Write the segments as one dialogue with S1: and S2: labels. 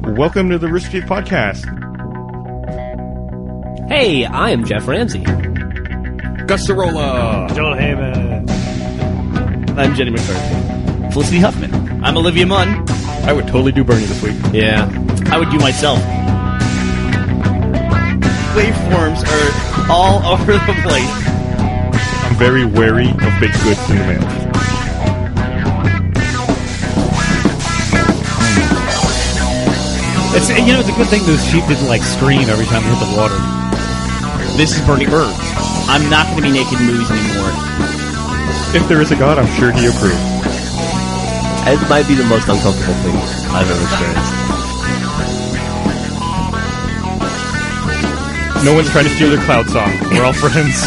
S1: Welcome to the Rooster Teeth podcast.
S2: Hey, I am Jeff Ramsey.
S1: Gus Cirola.
S3: Joel Heyman.
S4: I'm Jenny McCarthy.
S3: Felicity Huffman.
S4: I'm Olivia Munn.
S1: I would totally do Bernie this week.
S2: Yeah.
S4: I would do myself. Waveforms are all over the place.
S1: I'm very wary of baked goods in the mail.
S3: It's a good thing those sheep didn't scream every time they hit the water.
S4: This is Bernie Burns. I'm not going to be naked in movies anymore.
S1: If there is a God, I'm sure he approves.
S2: It might be the most uncomfortable thing I've ever experienced.
S1: No one's trying to steal your cloud song. We're all friends.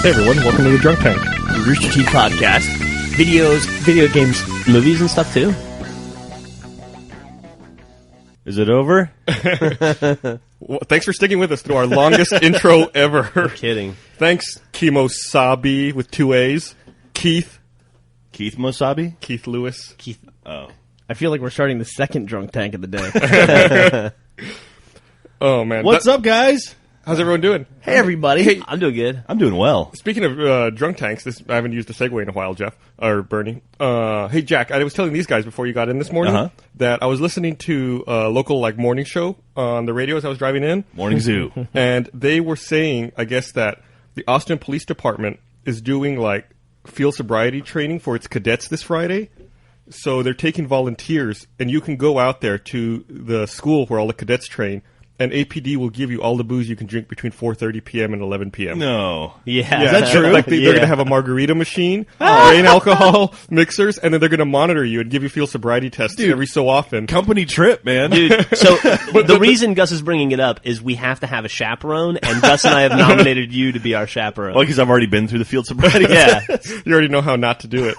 S1: Hey everyone, welcome to the Drunk Tank.
S4: The Rooster Teeth podcast.
S2: Videos, video games, movies and stuff too.
S3: Is it over?
S1: Well, thanks for sticking with us through our longest intro ever.
S2: No kidding.
S1: Thanks, Kimosabi with 2 A's. Keith
S3: Mosabi?
S1: Keith Lewis.
S2: Keith.
S3: Oh.
S4: I feel like we're starting the second drunk tank of the day.
S1: Oh man.
S3: What's up, guys?
S1: How's everyone doing?
S4: Hey, everybody.
S1: Hey,
S2: I'm doing good.
S3: I'm doing well.
S1: speaking of drunk tanks, I haven't used a segue in a while, Jeff, or Bernie. Hey, Jack, I was telling these guys before you got in this morning that I was listening to a local morning show on the radio as I was driving in.
S3: Morning Zoo.
S1: And they were saying, I guess, that the Austin Police Department is doing field sobriety training for its cadets this Friday. So they're taking volunteers, and you can go out there to the school where all the cadets train, and APD will give you all the booze you can drink between 4:30 p.m. and 11 p.m.
S3: No.
S2: Yeah.
S3: Is that true?
S1: They're going to have a margarita machine, grain alcohol mixers, and then they're going to monitor you and give you field sobriety tests every so often.
S3: Company trip, man.
S2: Dude, so the reason Gus is bringing it up is we have to have a chaperone, and Gus and I have nominated you to be our chaperone.
S3: Well, because I've already been through the field sobriety.
S2: Yeah.
S1: You already know how not to do it.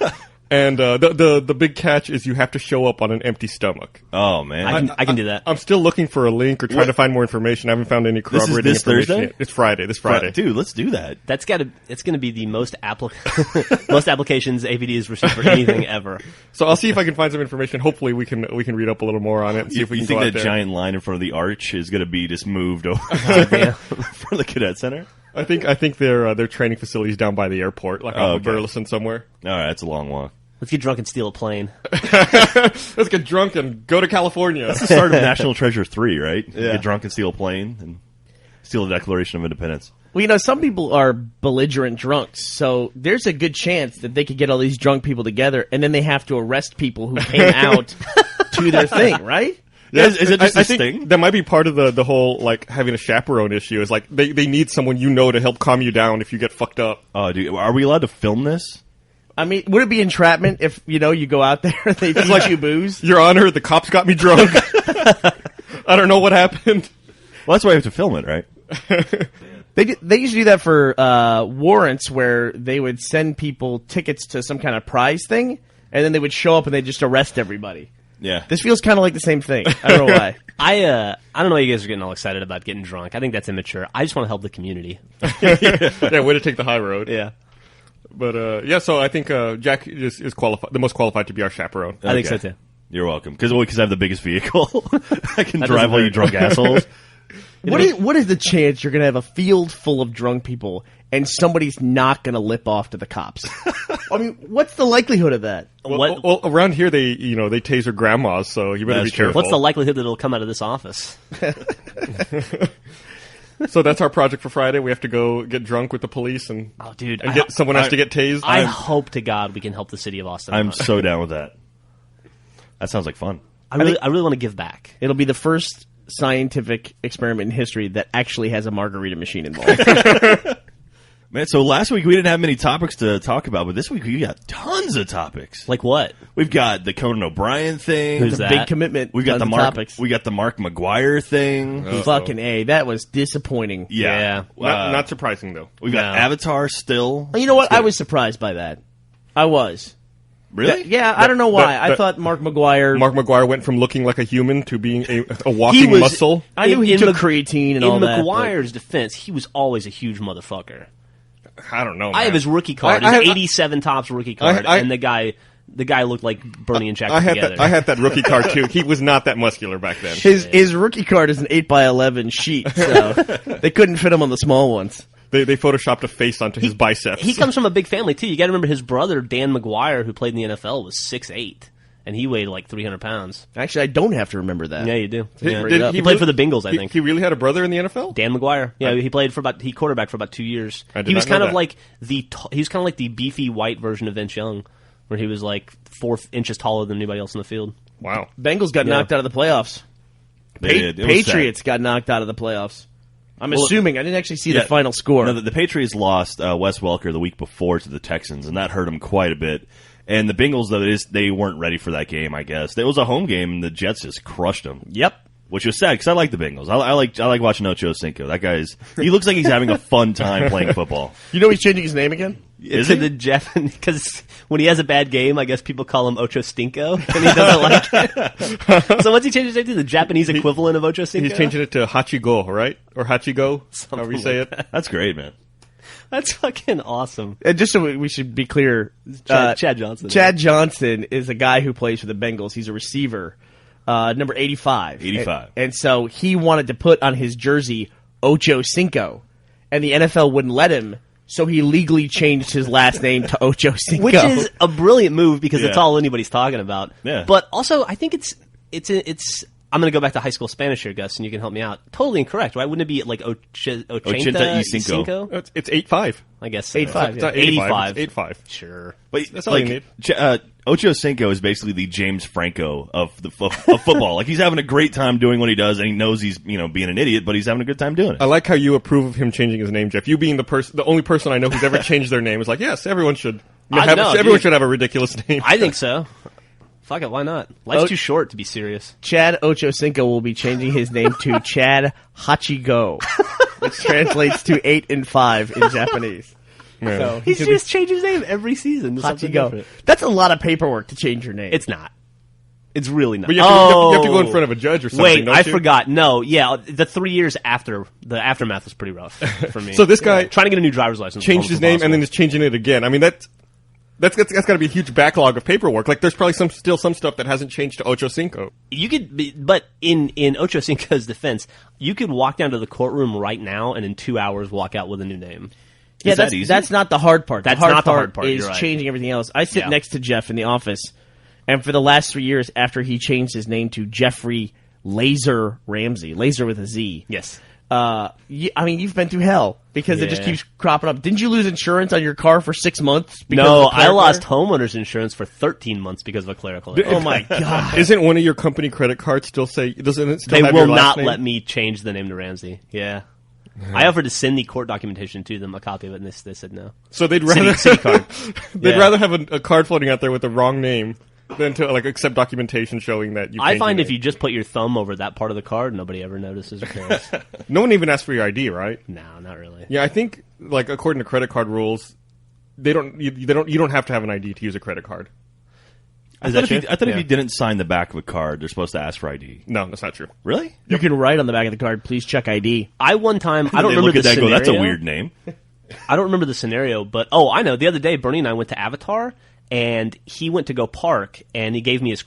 S1: And the big catch is you have to show up on an empty stomach.
S3: Oh, man.
S2: I can do that.
S1: I'm still looking for a link or trying to find more information. I haven't found any corroborating
S3: this
S1: information
S3: Thursday?
S1: yet. It's Friday. This Friday.
S3: Dude, let's do that.
S2: It's going to be the most most applications APD has received for anything ever.
S1: So I'll see if I can find some information. Hopefully we can read up a little more on it and see if we
S3: You
S1: can
S3: think
S1: go
S3: that
S1: out there.
S3: giant line in front of the arch is going to be just moved over from the cadet center?
S1: I think their training facilities down by the airport, off of
S3: okay.
S1: Burleson somewhere.
S3: All right, that's a long walk.
S2: Let's get drunk and steal a plane.
S1: Let's get drunk and go to California.
S3: That's the start of National Treasure 3, right?
S4: Yeah.
S3: Get drunk and steal a plane and steal the Declaration of Independence.
S4: Well, some people are belligerent drunks, so there's a good chance that they could get all these drunk people together, and then they have to arrest people who came out to their thing, right?
S1: Yeah,
S3: Is it just
S1: I
S3: this
S1: think
S3: thing?
S1: that might be part of the whole having a chaperone issue. Is they need someone to help calm you down if you get fucked up.
S3: Oh, dude, are we allowed to film this?
S4: I mean, would it be entrapment if, you go out there and they teach you booze?
S1: Your Honor, the cops got me drunk. I don't know what happened.
S3: Well, that's why you have to film it, right?
S4: They used to do that for warrants where they would send people tickets to some kind of prize thing, and then they would show up and they'd just arrest everybody.
S3: Yeah.
S4: This feels kind of like the same thing. I don't know why.
S2: I don't know why you guys are getting all excited about getting drunk. I think that's immature. I just want to help the community.
S1: Yeah, way to take the high road.
S2: Yeah.
S1: But so I think Jack is qualified, the most qualified to be our chaperone.
S2: I think so too.
S3: You're welcome. Because I have the biggest vehicle. I can
S2: That
S3: drive
S2: doesn't
S3: all you
S2: hurt.
S3: drunk assholes.
S4: What is the chance you're going to have a field full of drunk people and somebody's not going to lip off to the cops? I mean, what's the likelihood of that?
S1: Well, around here they taser grandmas, so you better
S3: That's
S1: be
S3: true.
S1: careful.
S2: What's the likelihood that it'll come out of this office?
S1: So that's our project for Friday. We have to go get drunk with the police and
S2: Oh, dude.
S1: someone has to get tased.
S2: I hope to God we can help the city of Austin.
S3: I'm
S2: out.
S3: so down with that. That sounds like fun.
S2: I really want to give back.
S4: It'll be the first scientific experiment in history that actually has a margarita machine involved.
S3: Man, so last week we didn't have many topics to talk about, but this week we got tons of topics.
S2: Like what?
S3: We've got the Conan O'Brien thing.
S2: Who's
S4: It's a
S2: that?
S4: big commitment.
S3: We've got
S4: tons
S3: the
S4: of
S3: Mark.
S4: topics.
S3: We got the Mark McGuire thing.
S4: Fucking A. That was disappointing.
S3: Yeah.
S1: not surprising though.
S3: We've got
S2: No.
S3: Avatar still.
S4: You know what? I was surprised by that. I was.
S3: Really?
S4: Yeah, I don't know why. I
S1: that-
S4: thought Mark McGuire...
S1: Mark McGuire went from looking like a human to being a walking muscle.
S4: I knew he
S2: in
S4: took
S2: Mc-
S4: creatine and all
S2: In
S4: that.
S2: McGuire's defense, he was always a huge motherfucker.
S1: I don't know.
S2: I have
S1: man.
S2: his rookie card,
S1: I
S2: his
S1: have-
S2: 87 tops rookie card,
S1: I-
S2: and the guy The guy looked like Bernie and Jack
S1: I had
S2: together.
S1: I had that rookie card too. He was not that muscular back then.
S4: His rookie card is an 8x11 sheet, so they couldn't fit him on the small ones.
S1: They photoshopped a face onto his biceps.
S2: He comes from a big family too. You got to remember his brother Dan McGuire, who played in the NFL, was 6'8", and he weighed like 300 pounds.
S4: Actually, I don't have to remember that.
S2: Yeah, you do.
S1: Did-
S2: Yeah.
S1: did
S2: He played for the Bengals, I think.
S1: He really had a brother in the NFL?
S2: Dan McGuire. Yeah, he played for he quarterbacked for about 2 years.
S1: I did
S2: He was
S1: not know
S2: kind of
S1: that.
S2: like he was kind of like the beefy white version of Vince Young, where he was like 4 inches taller than anybody else in the field.
S1: Wow.
S4: Bengals got knocked out of the playoffs.
S3: They did. It was
S4: Patriots got knocked out of the playoffs. I'm assuming. I didn't actually see the final score.
S3: No, the Patriots lost Wes Welker the week before to the Texans, and that hurt them quite a bit. And the Bengals, though, they weren't ready for that game, I guess. It was a home game, and the Jets just crushed them.
S4: Yep.
S3: Which was sad, because I like the Bengals. I like watching Ocho Cinco. That he looks like he's having a fun time playing football.
S4: You know he's changing his name again?
S3: Is
S2: to
S3: he?
S2: the Jeff, because when he has a bad game, I guess people call him Ocho Stinko, and he doesn't like it. So what's he changed his name to? The Japanese equivalent of Ocho Cinco?
S1: He's changing it to Hachigo, right? Or Hachigo, however you say it.
S3: That's great, man.
S2: That's fucking awesome.
S4: And just so we should be clear,
S2: Chad Johnson.
S4: Chad Johnson is a guy who plays for the Bengals. He's a receiver, number 85.
S3: 85.
S4: And so he wanted to put on his jersey Ocho Cinco, and the NFL wouldn't let him. So he legally changed his last name to Ocho Cinco,
S2: Which is a brilliant move because it's
S3: Yeah.
S2: all anybody's talking about.
S3: Yeah.
S2: But also, I think it's. I'm going to go back to high school Spanish here, Gus, and you can help me out. Totally incorrect, right? Wouldn't it be like
S3: Ochenta
S2: Ochenta
S3: y Cinco.
S2: y
S1: It's 8-5.
S2: I guess so.
S4: 8-5,
S1: It's not
S2: 85.
S1: 85. It's 8-5.
S2: Sure.
S3: But
S1: That's all you need.
S3: Ocho Cinco is basically the James Franco of football. Like, he's having a great time doing what he does, and he knows he's being an idiot, but he's having a good time doing it.
S1: I like how you approve of him changing his name, Jeff. You being the only person I know who's ever changed their name is like, yes, everyone should. Everyone should have a ridiculous name.
S2: I think so. Fuck it, why not? Life's too short to be serious.
S4: Chad Ocho Cinco will be changing his name to Chad Hachigo, which translates to 8 and 5 in Japanese.
S1: Man.
S4: So
S2: He's just changed his name every season to something
S4: Hachigo.
S2: different.
S4: That's a lot of paperwork to change your name.
S2: It's not. It's really not.
S1: But you have to go in front of a judge or something.
S2: Wait,
S1: don't
S2: I
S1: you?
S2: forgot. No, yeah, the 3 years after, the aftermath was pretty rough for me.
S1: So this guy
S2: trying to get a new driver's license. was
S1: changed his
S2: almost
S1: name
S2: impossible.
S1: and then is changing it again. I mean, that's got to be a huge backlog of paperwork. Like, there's probably still some stuff that hasn't changed to Ocho Cinco.
S2: You could, but in Ocho Cinco's defense, you could walk down to the courtroom right now and in 2 hours walk out with a new name.
S4: Yeah,
S3: Is that
S4: that's,
S3: easy?
S4: that's not the hard part.
S2: That's
S4: the hard
S2: not the
S4: part
S2: hard part,
S4: is
S2: you're right.
S4: changing everything else. I sit
S2: Yeah.
S4: next to Jeff in the office, and for the last 3 years, after he changed his name to Jeffrey Laser Ramsey, Laser with a Z.
S2: Yes.
S4: I mean, you've been through hell because it just
S2: Yeah.
S4: keeps cropping up. Didn't you lose insurance on your car for 6 months? Because
S2: No,
S4: of a
S2: I
S4: clerical
S2: lost
S4: error?
S2: homeowner's insurance for 13 months because of a clerical error.
S4: Oh my god!
S1: Isn't one of your company credit cards still say? Doesn't it still
S2: They
S1: have
S2: will
S1: your last
S2: not
S1: name?
S2: let me change the name to Ramsey. Yeah. I offered to send the court documentation to them, a copy of it, and they said no.
S1: So they'd rather
S2: City card.
S1: they'd
S2: Yeah.
S1: rather have a card floating out there with the wrong name than to accept documentation showing that you.
S2: I
S1: changed
S2: find
S1: your
S2: if you
S1: name.
S2: just put your thumb over that part of the card, nobody ever notices or cares.
S1: No one even asks for your ID, right?
S2: No, not really.
S1: Yeah, I think according to credit card rules, you don't have to have an ID to use a credit card.
S3: I thought if you didn't sign the back of a card, they're supposed to ask for ID.
S1: No, that's not true.
S3: Really?
S4: You can write on the back of the card, "Please check ID."
S2: I one time, I don't
S3: They
S2: remember
S3: look
S2: the
S3: at that and
S2: scenario.
S3: go, that's a weird name.
S2: I don't remember the scenario, but I know. The other day, Bernie and I went to Avatar, and he went to go park, and he gave me his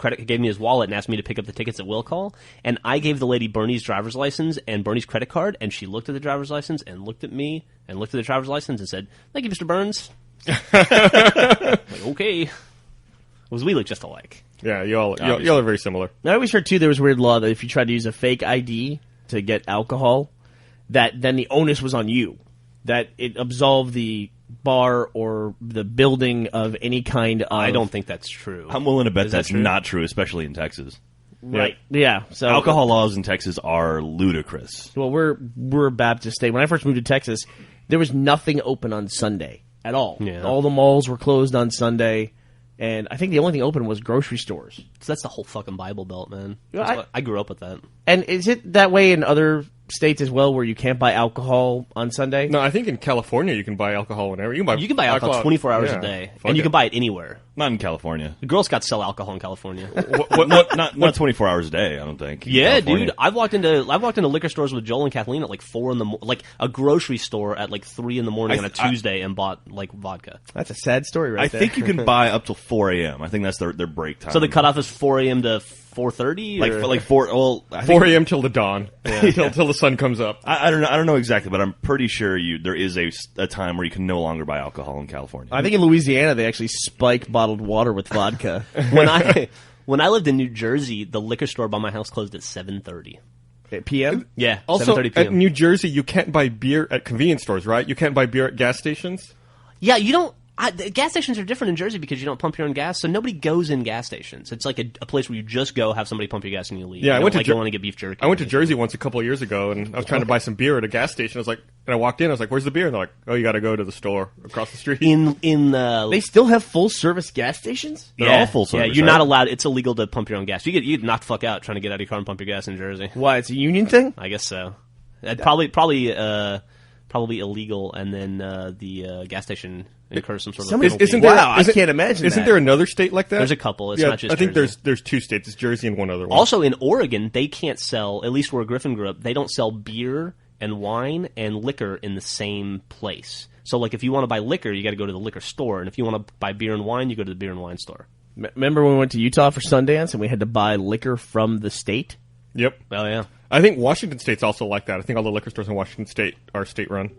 S2: wallet, and asked me to pick up the tickets at will call. And I gave the lady Bernie's driver's license and Bernie's credit card, and she looked at the driver's license and looked at me and looked at the driver's license and said, "Thank you, Mr. Burns." Like, okay, because we look just alike.
S1: Yeah, y'all are very similar.
S4: I always heard too there was a weird law that if you tried to use a fake ID to get alcohol, that then the onus was on you. That it absolved the bar or the building of any kind of.
S2: I don't think that's true.
S3: I'm willing to bet
S2: Is that
S3: that's
S2: true?
S3: not true, especially in Texas.
S4: Right. Yeah. So
S3: Alcohol laws in Texas are ludicrous.
S4: Well, we're a Baptist state. When I first moved to Texas, there was nothing open on Sunday at all.
S2: Yeah.
S4: All the malls were closed on Sunday, and I think the only thing open was grocery stores.
S2: So that's the whole fucking Bible Belt, man.
S4: Yeah,
S2: I grew up with that.
S4: And is it that way in other states as well, where you can't buy alcohol on Sunday?
S1: No, I think in California you can buy alcohol whenever. You can buy
S2: You can buy alcohol 24 hours
S1: yeah.
S2: a day,
S1: Fuck
S2: and you
S1: it.
S2: can buy it anywhere.
S3: Not in California.
S2: The Girl Scouts sell alcohol in California.
S3: Not 24 hours a day, I don't think.
S2: Yeah, dude. I've walked into liquor stores with Joel and Kathleen at like 4 in the like a grocery store at like 3 in the morning on a Tuesday and bought like vodka.
S4: That's a sad story, right
S3: I
S4: there.
S3: think you can buy up till 4 a.m. I think that's their break time.
S2: So the cutoff is 4 a.m. to 4:30,
S3: like 4. Well, I
S1: 4 a.m. till the dawn, till the sun comes up.
S3: I don't know exactly, but I'm pretty sure there is a time where you can no longer buy alcohol in California.
S4: I think in Louisiana they actually spike bottled water with vodka.
S2: When I lived in New Jersey, the liquor store by my house closed at 7:30
S4: p.m.
S2: Yeah,
S1: Also,
S2: 7:30
S1: at
S2: p.m.
S1: New Jersey, you can't buy beer at convenience stores, right? You can't buy beer at gas stations.
S2: Yeah, you don't. The gas stations are different in Jersey because you don't pump your own gas, so nobody goes in gas stations. It's like a place where you just go, have somebody pump your gas, and you leave.
S1: Yeah,
S2: you
S1: I went to
S2: you want to get beef jerky.
S1: I went to Jersey once a couple of years ago, and I was trying to buy some beer at a gas station. I was like, and I walked in, I was like, "Where's the beer?" And they're like, "Oh, you got to go to the store across the street."
S4: They still have full service gas stations?
S3: They're all full service.
S2: Yeah, you're
S3: right?
S2: not allowed. It's illegal to pump your own gas. You get knocked the fuck out trying to get out of your car and pump your gas in Jersey.
S4: Why? It's a union thing?
S2: I guess so. Probably illegal, and then the gas station incurs some sort of penalty.
S4: I can't imagine
S1: Isn't
S4: that.
S1: there another state like that?
S2: There's a couple. It's not just
S1: I think
S2: Jersey.
S1: there's 2 states. It's Jersey and one other one.
S2: Also, in Oregon, they can't sell, at least where Griffin grew up, they don't sell beer and wine and liquor in the same place. So, like, if you want to buy liquor, you got to go to the liquor store, and if you want to buy beer and wine, you go to the beer and wine store.
S4: Remember when we went to Utah for Sundance and we had to buy liquor from the state?
S1: Yep.
S2: Oh, yeah.
S1: I think Washington State's also like that. I think all the liquor stores in Washington State are state-run.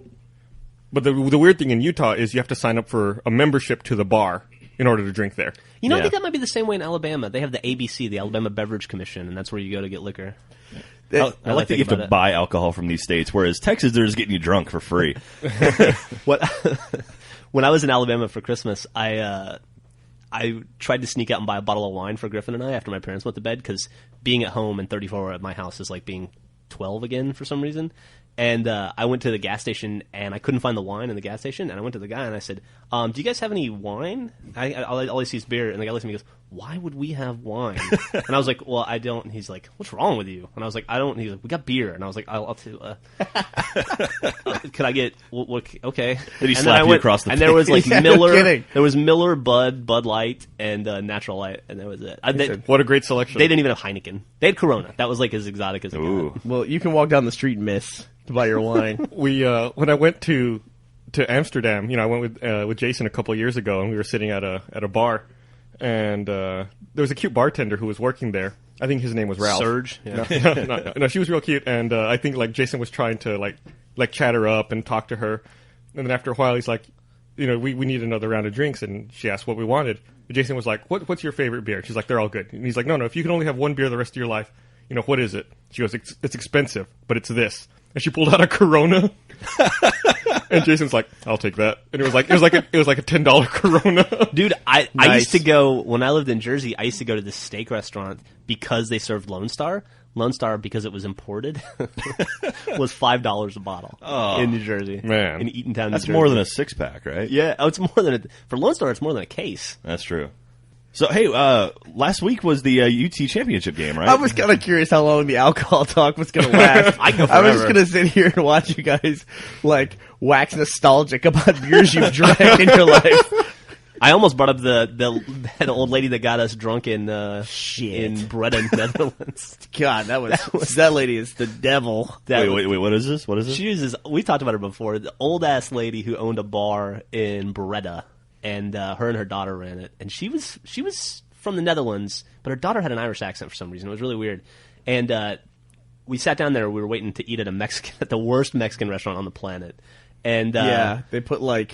S1: But the weird thing in Utah is you have to sign up for a membership to the bar in order to drink there.
S2: You know, I
S3: Yeah.
S2: think that might be the same way in Alabama. They have the ABC, the Alabama Beverage Commission, and that's where you go to get liquor.
S3: I
S2: I
S3: like that you have to buy alcohol from these states, whereas Texas, they're just getting you drunk for free.
S2: When I was in Alabama for Christmas, I tried to sneak out and buy a bottle of wine for Griffin and I after my parents went to bed, because being at home and 34 at my house is like being 12 again for some reason. And I went to the gas station, and I couldn't find the wine in the gas station. And I went to the guy, and I said, do you guys have any wine? All I see is beer. And the guy looks at me and goes, why would we have wine? And I was like, well, I don't. And he's like, what's wrong with you? And I was like, I don't. And he's like, we got beer. And I was like, I'll could I get, okay.
S3: Did he
S2: And
S3: slap
S2: then I
S3: you across the
S2: And there was like
S4: Yeah, no
S2: Miller.
S4: kidding.
S2: There was Miller, Bud Light, and Natural Light. And that was it.
S1: What a great selection.
S2: They didn't even have Heineken. They had Corona. That was like as exotic as it
S3: Ooh.
S2: got.
S4: Well, you can walk down the street and miss to buy your wine.
S1: We when I went to Amsterdam, I went with Jason a couple of years ago, and we were sitting at a bar, and there was a cute bartender who was working there. I think his name was Ralph.
S2: Surge. Yeah.
S1: No, she was real cute, and I think like Jason was trying to like chat her up and talk to her, and then after a while he's like, we need another round of drinks, and she asked what we wanted. And Jason was like, what's your favorite beer? She's like, they're all good. And he's like, no, if you can only have one beer the rest of your life, what is it? She goes, it's expensive, but it's this. And she pulled out a Corona, and Jason's like, "I'll take that." And it was like a $10 Corona.
S2: Dude, I
S4: Nice.
S2: used to go, when I lived in Jersey, I used to go to this steak restaurant because they served Lone Star. Lone Star, because it was imported, was $5 a bottle in New Jersey.
S1: Man.
S2: In Eatontown, New
S3: That's
S2: Jersey.
S3: more than a 6-pack, right?
S2: Yeah, it's more than for Lone Star, it's more than a case.
S3: That's true. So, hey, last week was the UT championship game, right?
S4: I was kind of curious how long the alcohol talk was going to last.
S2: I go
S4: I was just
S2: forever.
S4: going to sit here and watch you guys wax nostalgic about beers you've drank in your life.
S2: I almost brought up that old lady that got us drunk in Breda, Netherlands.
S4: God, that lady is the devil.
S3: Wait, what is this? What is this?
S2: She uses. We talked about her before. The old ass lady who owned a bar in Breda, and her and her daughter ran it. And she was from the Netherlands, but her daughter had an Irish accent for some reason. It was really weird. And we sat down there. We were waiting to eat at the worst Mexican restaurant on the planet. And
S4: Yeah, they put
S2: there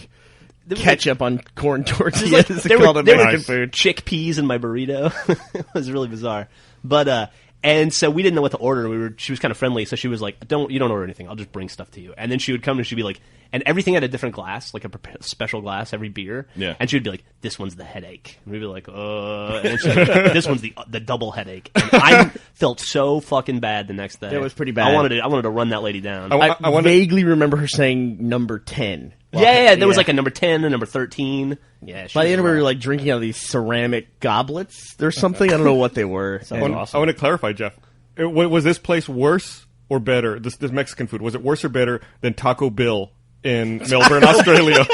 S2: was,
S4: ketchup on corn tortillas.
S2: like,
S4: They called it
S2: there were
S4: Mexican food.
S2: chickpeas in my burrito. It was really bizarre. But and so we didn't know what to order. She was kind of friendly, so she was like, you don't order anything. I'll just bring stuff to you. And then she would come and she'd be like, and everything had a different glass, like a special glass, every beer.
S3: Yeah.
S2: And she would be like, this one's the headache. And we'd be like, And then she'd be like, this one's the double headache. And I felt so fucking bad the next day.
S4: It was pretty bad.
S2: I wanted to run that lady down.
S4: I vaguely remember her saying number 10.
S2: Yeah, there was like a number 10 and number 13. Yeah.
S4: By the end, we were drinking out of these ceramic goblets or something. I don't know what they were.
S1: I want to clarify, Jeff. Was this place worse or better? This Mexican food, was it worse or better than Taco Bill in Melbourne, Australia?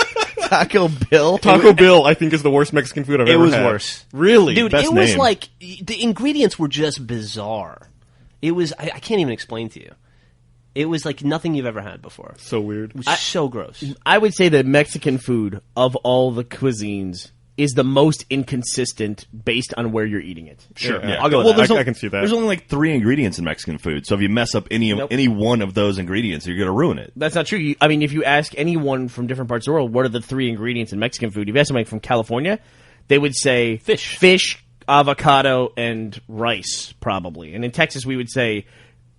S4: Taco Bill.
S1: Taco Bill, I think, is the worst Mexican food I've
S2: It
S1: ever
S2: was
S1: had.
S2: worse.
S1: Really?
S2: Dude,
S3: Best
S2: it was
S3: name.
S2: like the ingredients were just bizarre. It was I can't even explain to you. It was like nothing you've ever had before.
S1: So weird.
S2: It was so gross.
S4: I would say that Mexican food, of all the cuisines, is the most inconsistent based on where you're eating it.
S1: Sure.
S3: Yeah.
S2: I'll go with
S3: Well,
S2: that.
S3: there's
S1: I can see that.
S3: There's only like 3 ingredients in Mexican food, so if you mess up any one of those ingredients, you're going to ruin it.
S4: That's not true. I mean, if you ask anyone from different parts of the world, what are the 3 ingredients in Mexican food? If you ask somebody from California, they would say fish, avocado, and rice, probably. And in Texas, we would say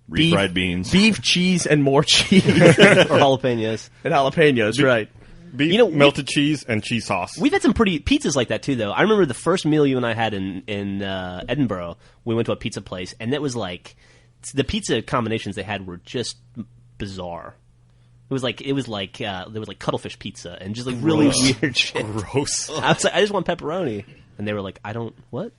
S3: Refried beans.
S4: beef, cheese, and more cheese.
S2: Or jalapenos.
S4: And jalapenos, right.
S1: Beef,
S2: You know,
S1: melted cheese, and cheese sauce.
S2: We've had some pretty pizzas like that too, though. I remember the first meal you and I had in Edinburgh. We went to a pizza place, and it was like the pizza combinations they had were just bizarre. It was like there was like cuttlefish pizza and just like really weird shit.
S1: Gross.
S2: I was like, I just want pepperoni, and they were like, I don't what?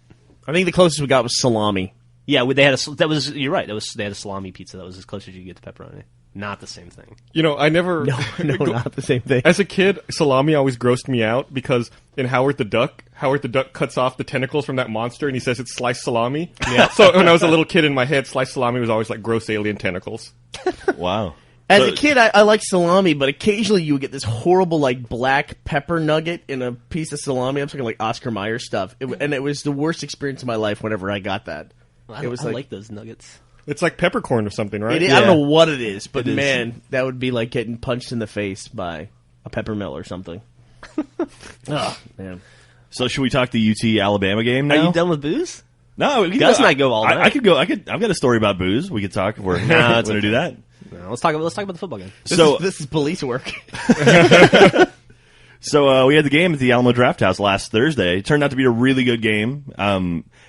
S4: I think the closest we got was salami.
S2: Yeah, they had that was you're right. They had a salami pizza that was as close as you could get to pepperoni. Not the same thing.
S1: You know, I never...
S4: No, not the same thing.
S1: As a kid, salami always grossed me out because in Howard the Duck cuts off the tentacles from that monster and he says it's sliced salami. Yeah. So when I was a little kid in my head, sliced salami was always like gross alien tentacles.
S3: Wow.
S4: As a kid, I liked salami, but occasionally you would get this horrible, like, black pepper nugget in a piece of salami. I'm talking like Oscar Mayer stuff. And it was the worst experience of my life whenever I got that.
S2: I
S4: It was
S2: like those nuggets.
S1: It's like peppercorn or something, right?
S4: I don't know what it is, but
S2: It is.
S4: man, that would be like getting punched in the face by a peppermill or something. Oh, man.
S3: So should we talk the UT Alabama game now?
S2: Are you done with booze?
S3: No, we can
S2: Gus and I go all night.
S3: I could go. I've got a story about booze. We could talk if we're going to do that.
S2: No, let's talk about the football game.
S4: This is police work.
S3: So we had the game at the Alamo Draft House last Thursday. It turned out to be a really good game.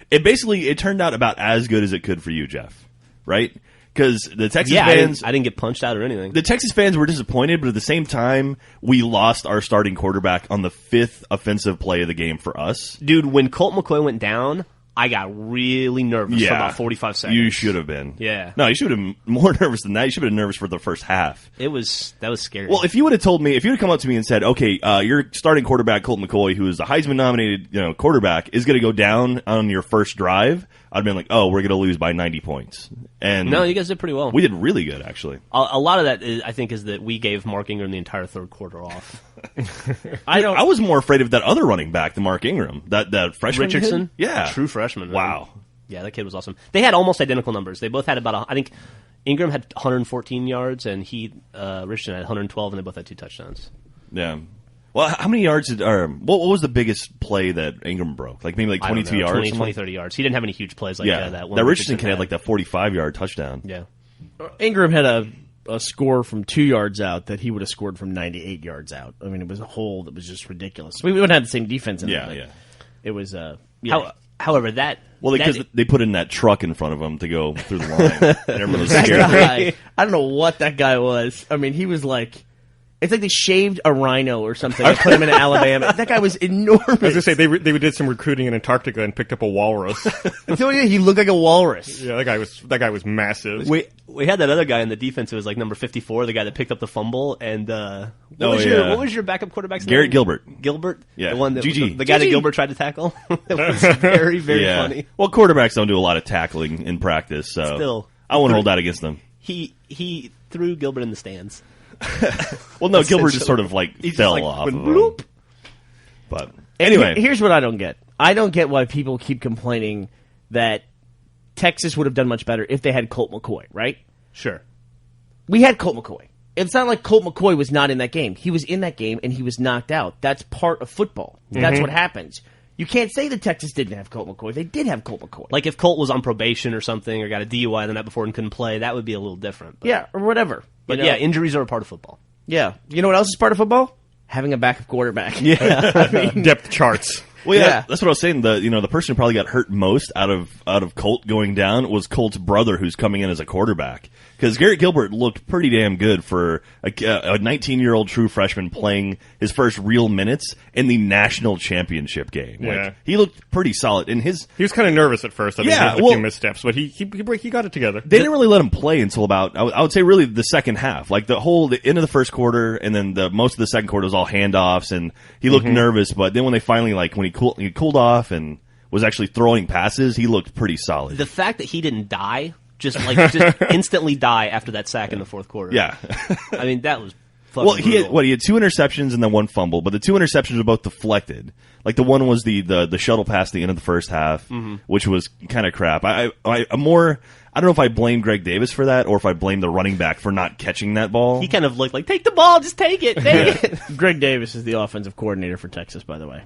S3: It turned out about as good as it could for you, Jeff. Right? Because the Texas fans,
S2: I didn't get punched out or anything.
S3: the Texas fans were disappointed, but at the same time, we lost our starting quarterback on the 5th offensive play of the game for us.
S2: Dude, when Colt McCoy went down, I got really nervous for about 45 seconds.
S3: You should have been.
S2: Yeah.
S3: No, you should have been more nervous than that. You should have been nervous for the first half.
S2: That was scary.
S3: Well, if you would have told me, if you would have come up to me and said, okay, your starting quarterback, Colt McCoy, who is the Heisman-nominated quarterback, is going to go down on your first drive, I'd have been like, oh, we're going to lose by 90 points. And
S2: no, you guys did pretty well.
S3: we did really good, actually.
S2: A lot of that, I think, is that we gave Mark Ingram the entire third quarter off.
S3: I was more afraid of that other running back than Mark Ingram, that freshman
S2: Richardson?
S3: kid. Yeah.
S2: True freshman. Man.
S3: Wow.
S2: Yeah, that kid was awesome. They had almost identical numbers. They both had I think Ingram had 114 yards and Richardson had 112, and they both had 2 touchdowns.
S3: Yeah. Well, how many yards what was the biggest play that Ingram broke? Like maybe like 22 yards?
S2: 20,
S3: or
S2: 20, 30 yards. He didn't have any huge plays like
S3: yeah.
S2: that.
S3: That Richardson kid had like that 45-yard touchdown.
S2: Yeah.
S4: Ingram had a score from 2 yards out that he would have scored from 98 yards out. I mean, it was a hole that was just ridiculous. We wouldn't have the same defense in
S3: Yeah,
S4: it.
S3: yeah.
S4: It was,
S2: However, that...
S3: Well, because they put in that truck in front of him to go through the line. And everyone was
S4: that
S3: scared.
S4: guy, I don't know what that guy was. I mean, he was like... It's like they shaved a rhino or something and put him in Alabama. That guy was enormous.
S1: I was going to say, they did some recruiting in Antarctica and picked up a walrus.
S4: He looked like a walrus.
S1: Yeah, that guy was massive.
S2: We had that other guy in the defense who was like number 54, the guy that picked up the fumble. And what was your backup quarterback's name?
S3: Garrett Gilbert.
S2: Gilbert?
S3: Yeah.
S2: The one that
S3: GG.
S2: the guy that Gilbert tried to tackle. It was very, very funny.
S3: Well, quarterbacks don't do a lot of tackling in practice, so
S2: Still.
S3: I won't hold that against them.
S2: He threw Gilbert in the stands.
S3: Well, no, Gilbert just sort of
S2: He
S3: fell
S2: just,
S3: off.
S2: went
S3: Of
S2: bloop.
S3: him. But anyway,
S4: Here's what I don't get. I don't get why people keep complaining that Texas would have done much better if they had Colt McCoy, right?
S2: Sure.
S4: We had Colt McCoy. It's not like Colt McCoy was not in that game. He was in that game, and he was knocked out. That's part of football. That's what happens. You can't say that Texas didn't have Colt McCoy. They did have Colt McCoy.
S2: Like if Colt was on probation or something or got a DUI the night before and couldn't play, that would be a little different. But,
S4: yeah, or whatever.
S2: But
S4: You know?
S2: yeah, injuries are a part of football.
S4: Yeah. You know what else is part of football? Having a backup quarterback.
S2: Yeah.
S1: Depth charts.
S3: well, yeah,
S4: Yeah.
S3: that's what I was saying. The person who probably got hurt most out of Colt going down was Colt's brother, who's coming in as a quarterback. Because Garrett Gilbert looked pretty damn good for a 19-year-old true freshman playing his first real minutes in the national championship game.
S1: Yeah.
S3: Like, he looked pretty solid. And
S1: He was kind of nervous at first. I think he had a few missteps, but he got it together.
S3: They didn't really let him play until about, I would say, really the second half. Like the end of the first quarter, and then most of the second quarter was all handoffs, and he looked nervous. But then when they finally, when he cooled off and was actually throwing passes, he looked pretty solid.
S2: The fact that he didn't die, just instantly die after that sack in the fourth quarter.
S3: Yeah.
S2: I mean, that was fucking brutal.
S3: He had 2 interceptions and then 1 fumble, but the 2 interceptions were both deflected. Like the one was the shuttle pass at the end of the first half, which was kind of crap. I don't know if I blame Greg Davis for that or if I blame the running back for not catching that ball.
S2: He kind of looked like, take the ball, just take it. Take it.
S4: Greg Davis is the offensive coordinator for Texas, by the way.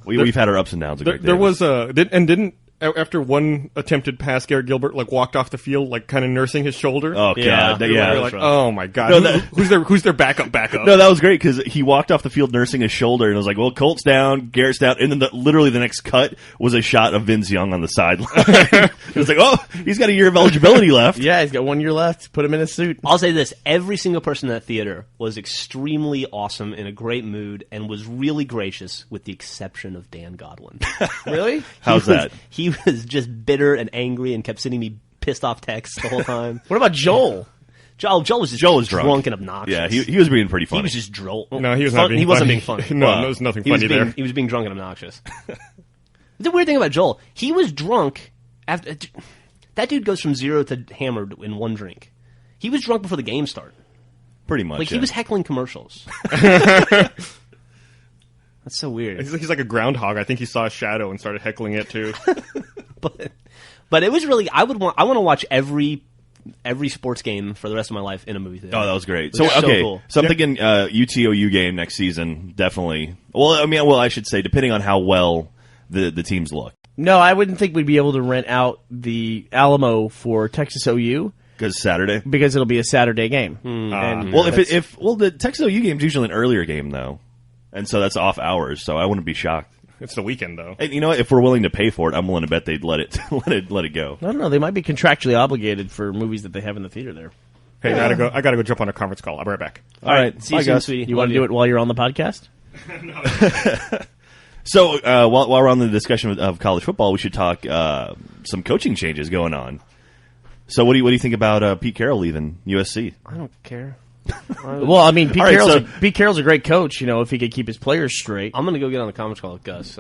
S3: We've had our ups and downs with Greg Davis.
S1: Didn't after one attempted pass, Garrett Gilbert walked off the field kind of nursing his shoulder.
S3: Oh god,
S1: yeah. Like, oh my god, who's their backup?
S3: No, that was great because he walked off the field nursing his shoulder, and it was like, well, Colt's down, Garrett's down, and then literally the next cut was a shot of Vince Young on the sideline. It was like, oh, he's got a year of eligibility left.
S4: Yeah, he's got 1 year left. Put him in a suit.
S2: I'll say this: every single person in that theater was extremely awesome, in a great mood, and was really gracious, with the exception of Dan Godwin.
S4: Really?
S3: How's that?
S2: He was just bitter and angry and kept sending me pissed off texts the whole time.
S4: What about Joel?
S2: Joel was just drunk and obnoxious.
S3: Yeah, he was being pretty funny.
S2: He was just droll.
S1: No, he was not being
S2: He
S1: funny.
S2: wasn't being funny.
S1: No, there was nothing funny there.
S2: He was being drunk and obnoxious. The weird thing about Joel, he was drunk after. That dude goes from 0 to hammered in 1 drink. He was drunk before the game started.
S3: Pretty much.
S2: He was heckling commercials. That's so weird.
S1: He's like a groundhog. I think he saw a shadow and started heckling it too.
S2: But it was really. I want to watch every sports game for the rest of my life in a movie theater.
S3: Oh, that was great.
S2: So cool.
S3: So I'm thinking UTOU game next season, definitely. Well, I should say, depending on how well the teams look.
S4: No, I wouldn't think we'd be able to rent out the Alamo for Texas OU.
S3: Because Saturday?
S4: Because it'll be a Saturday game.
S3: The Texas OU game's usually an earlier game, though. And so that's off hours, so I wouldn't be shocked.
S1: It's the weekend, though.
S3: And you know what? If we're willing to pay for it, I'm willing to bet they'd let it go.
S4: I don't know. They might be contractually obligated for movies that they have in the theater there.
S1: Hey, I gotta go jump on a conference call. I'll be right back.
S3: All right.
S2: See you soon, sweetie.
S4: You want to do it while you're on the podcast?
S3: So while we're on the discussion of college football, we should talk some coaching changes going on. So what do you think about Pete Carroll leaving USC?
S2: I don't care.
S4: Well, I mean, Pete Carroll's a great coach. If he could keep his players straight.
S2: I'm going to go get on the conference call with Gus.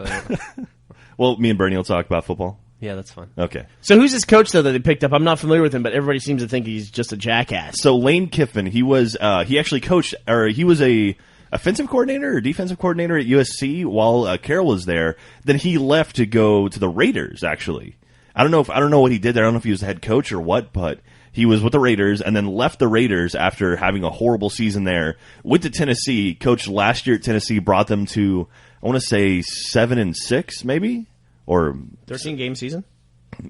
S3: Well, me and Bernie will talk about football.
S2: Yeah, that's fine.
S3: Okay.
S4: So who's this coach, though, that they picked up? I'm not familiar with him, but everybody seems to think he's just a jackass.
S3: So Lane Kiffin, he actually coached, or he was a offensive coordinator or defensive coordinator at USC while Carroll was there. Then he left to go to the Raiders, actually. I don't know what he did there. I don't know if he was the head coach or what, but he was with the Raiders and then left the Raiders after having a horrible season there. Went to Tennessee, coached last year at Tennessee, brought them to, I want to say 7-6 maybe, or
S4: 13-game season.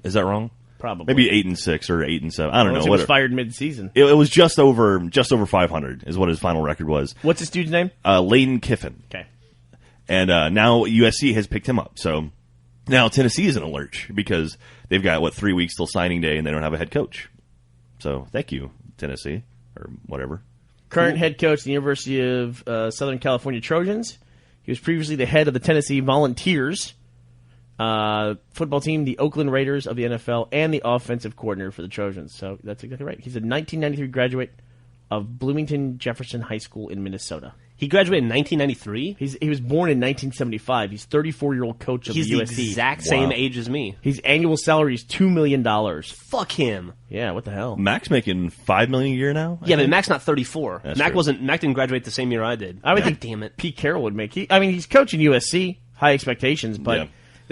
S3: Is that wrong?
S4: Probably.
S3: Maybe 8-6 or 8-7. I don't know.
S4: He was fired mid-season.
S3: It was just over 500 is what his final record was.
S4: What's his dude's name?
S3: Lane Kiffin.
S4: Okay.
S3: And now USC has picked him up. So now Tennessee is in a lurch because they've got 3 weeks till signing day and they don't have a head coach. So thank you, Tennessee, or whatever.
S4: Current head coach at the University of Southern California Trojans. He was previously the head of the Tennessee Volunteers football team, the Oakland Raiders of the NFL, and the offensive coordinator for the Trojans. So that's exactly right. He's a 1993 graduate of Bloomington Jefferson High School in Minnesota.
S2: He graduated in 1993?
S4: He was born in 1975. He's 34-year-old coach of
S2: He's
S4: the USC.
S2: He's the exact same age as me.
S4: His annual salary is $2 million.
S2: Fuck him.
S4: Yeah, what the hell?
S3: Mac's making $5 million a year now.
S2: Yeah, but Mac's not 34.
S3: That's
S2: Mac
S3: true.
S2: Mac didn't graduate the same year I did.
S4: I would think
S2: damn it.
S4: Pete Carroll would make. He's coaching USC, high expectations, but.
S3: Yeah.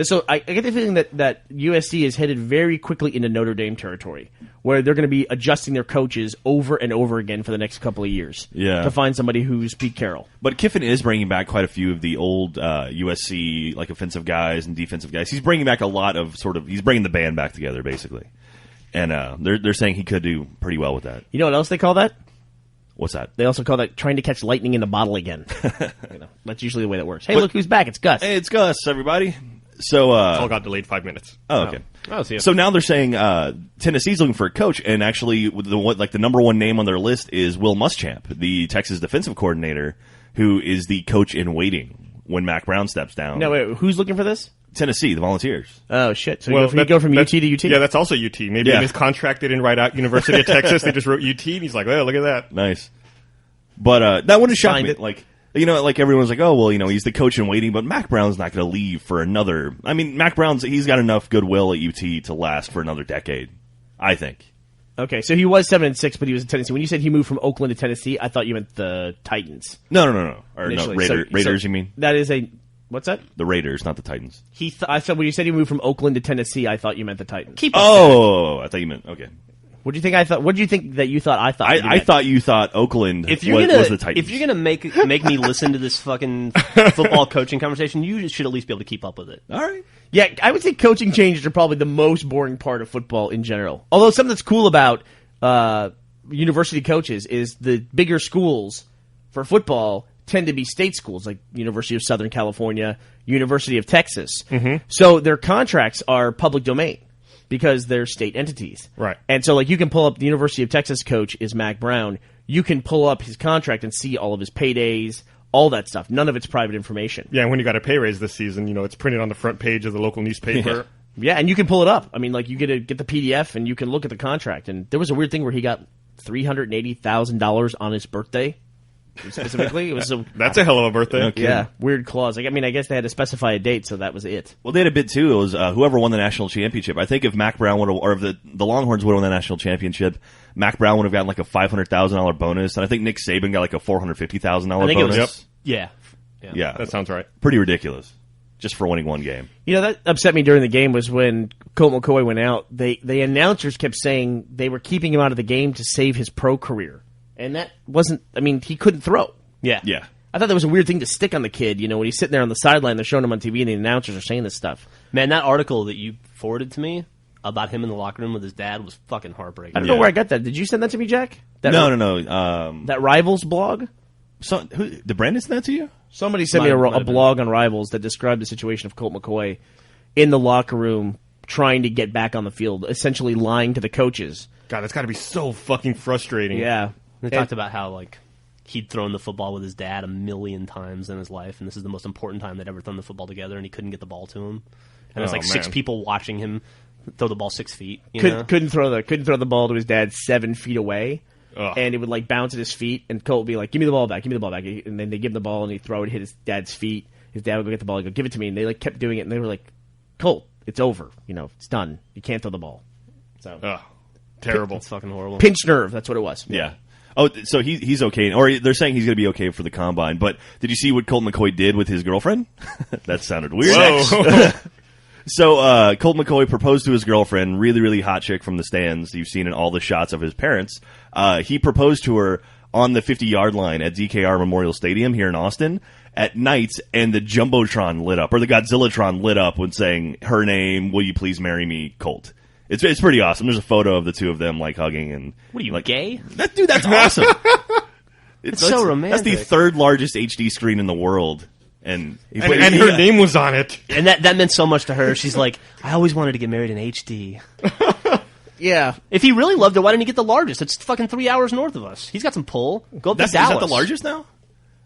S4: So I get the feeling that USC is headed very quickly into Notre Dame territory, where they're going to be adjusting their coaches over and over again for the next couple of years to find somebody who's Pete Carroll.
S3: But Kiffin is bringing back quite a few of the old USC offensive guys and defensive guys. He's bringing back a lot of he's bringing the band back together basically, and they're saying he could do pretty well with that.
S4: You know what else they call that?
S3: What's that?
S4: They also call that trying to catch lightning in a bottle again. That's usually the way that works. Hey, look who's back! It's Gus.
S3: Hey, it's Gus, everybody. So
S1: all got delayed 5 minutes.
S3: oh, okay.
S2: Oh, so, yeah.
S3: So now they're saying Tennessee's looking for a coach, and actually, the number one name on their list is Will Muschamp, the Texas defensive coordinator, who is the coach in waiting when Mac Brown steps down.
S4: No, wait, who's looking for this?
S3: Tennessee, the Volunteers.
S4: Oh, shit. So you go from UT to UT?
S1: Yeah, that's also UT. Maybe
S3: Yeah.
S1: in his contract they didn't write out University of Texas. They just wrote UT, and he's like, "Oh, look at that."
S3: Nice. But that wouldn't shock
S4: Signed
S3: me.
S4: it.
S3: Like, like everyone's like, oh, well, he's the coach in waiting, but Mac Brown's not going to leave for another. I mean, Mac he's got enough goodwill at UT to last for another decade, I think.
S4: Okay, so he was 7-6, but he was in Tennessee. When you said he moved from Oakland to Tennessee, I thought you meant the Titans.
S3: No. Or
S4: initially.
S3: no, Raiders,
S4: So
S3: you mean?
S4: That is a... What's that?
S3: The Raiders, not the Titans.
S4: I said when you said he moved from Oakland to Tennessee, I thought you meant the Titans.
S2: Keep us
S3: Oh, I thought you meant, okay.
S4: What do you think I thought? What do you think that you thought I thought?
S3: I thought you thought Oakland
S2: If you're
S3: was the Titans.
S2: if you're gonna make me listen to this fucking football coaching conversation, you should at least be able to keep up with it.
S3: All right.
S4: Yeah, I would say coaching changes are probably the most boring part of football in general. Although something that's cool about university coaches is the bigger schools for football tend to be state schools, like University of Southern California, University of Texas. Mm-hmm. So their contracts are public domain because they're state entities.
S1: Right.
S4: And so, like, you can pull up the University of Texas coach is Mac Brown. You can pull up his contract and see all of his paydays, all that stuff. None of it's private information.
S1: Yeah, and when you got a pay raise this season, it's printed on the front page of the local newspaper.
S4: Yeah, and you can pull it up. I mean, like, you get the PDF and you can look at the contract. And there was a weird thing where he got $380,000 on his birthday. Specifically, it was
S1: That's a hell of a birthday.
S3: Okay.
S4: yeah, weird clause. Like, I mean, I guess they had to specify a date, so that was it.
S3: Well, they had a bit too. It was whoever won the national championship. I think if Mac Brown would have, or if the Longhorns would have won the national championship, Mac Brown would have gotten like a $500,000 bonus, and I think Nick Saban got like a $450,000 bonus.
S2: It was, yeah.
S3: Yeah,
S1: That sounds right.
S3: pretty ridiculous, just for winning one game.
S4: You know, that upset me during the game was when Colt McCoy went out. The announcers kept saying they were keeping him out of the game to save his pro career. And that wasn't, I mean, he couldn't throw.
S2: Yeah.
S3: Yeah.
S4: I thought that was a weird thing to stick on the kid, when he's sitting there on the sideline, they're showing him on TV, and the announcers are saying this stuff.
S2: Man, that article that you forwarded to me about him in the locker room with his dad was fucking heartbreaking.
S4: I don't know where I got that. Did you send that to me, Jack?
S3: No.
S4: That Rivals blog?
S3: Did Brandon send that to you?
S4: Somebody sent me a blog on Rivals that described the situation of Colt McCoy in the locker room trying to get back on the field, essentially lying to the coaches.
S1: God, that's got to be so fucking frustrating.
S4: Yeah.
S2: They talked about how, like, he'd thrown the football with his dad 1,000,000 times in his life, and this is the most important time they'd ever thrown the football together, and he couldn't get the ball to him. And there's like 6 people watching him throw the ball 6 feet.
S4: Couldn't throw the ball to his dad 7 feet away.
S1: Ugh.
S4: And it would like bounce at his feet, and Colt would be like, "Give me the ball back, and then they give him the ball, and he'd throw it, hit his dad's feet. His dad would go get the ball, he'd go, "Give it to me," and they like kept doing it, and they were like, "Colt, it's over, it's done. You can't throw the ball." So
S1: Ugh. Terrible.
S2: It's fucking horrible.
S4: pinched nerve, that's what it was.
S3: Yeah. Oh, so he's okay, or they're saying he's going to be okay for the combine. But did you see what Colt McCoy did with his girlfriend? That sounded weird.
S1: Whoa.
S3: So Colt McCoy proposed to his girlfriend, really, really hot chick from the stands. You've seen in all the shots of his parents. He proposed to her on the 50-yard line at DKR Memorial Stadium here in Austin at night, and the Jumbotron lit up, or the Godzillatron lit up when saying her name, "Will you please marry me, Colt?" It's pretty awesome. There's a photo of the two of them like hugging and
S2: What are you,
S3: like,
S2: gay?
S3: That's awesome.
S2: It's so romantic.
S3: That's the third largest HD screen in the world, and
S1: her name was on it.
S2: And that meant so much to her. She's like, I always wanted to get married in HD.
S4: Yeah.
S2: If he really loved her, why didn't he get the largest? It's fucking 3 hours north of us. He's got some pull. Go up to
S3: Is
S2: Dallas.
S3: that the largest now?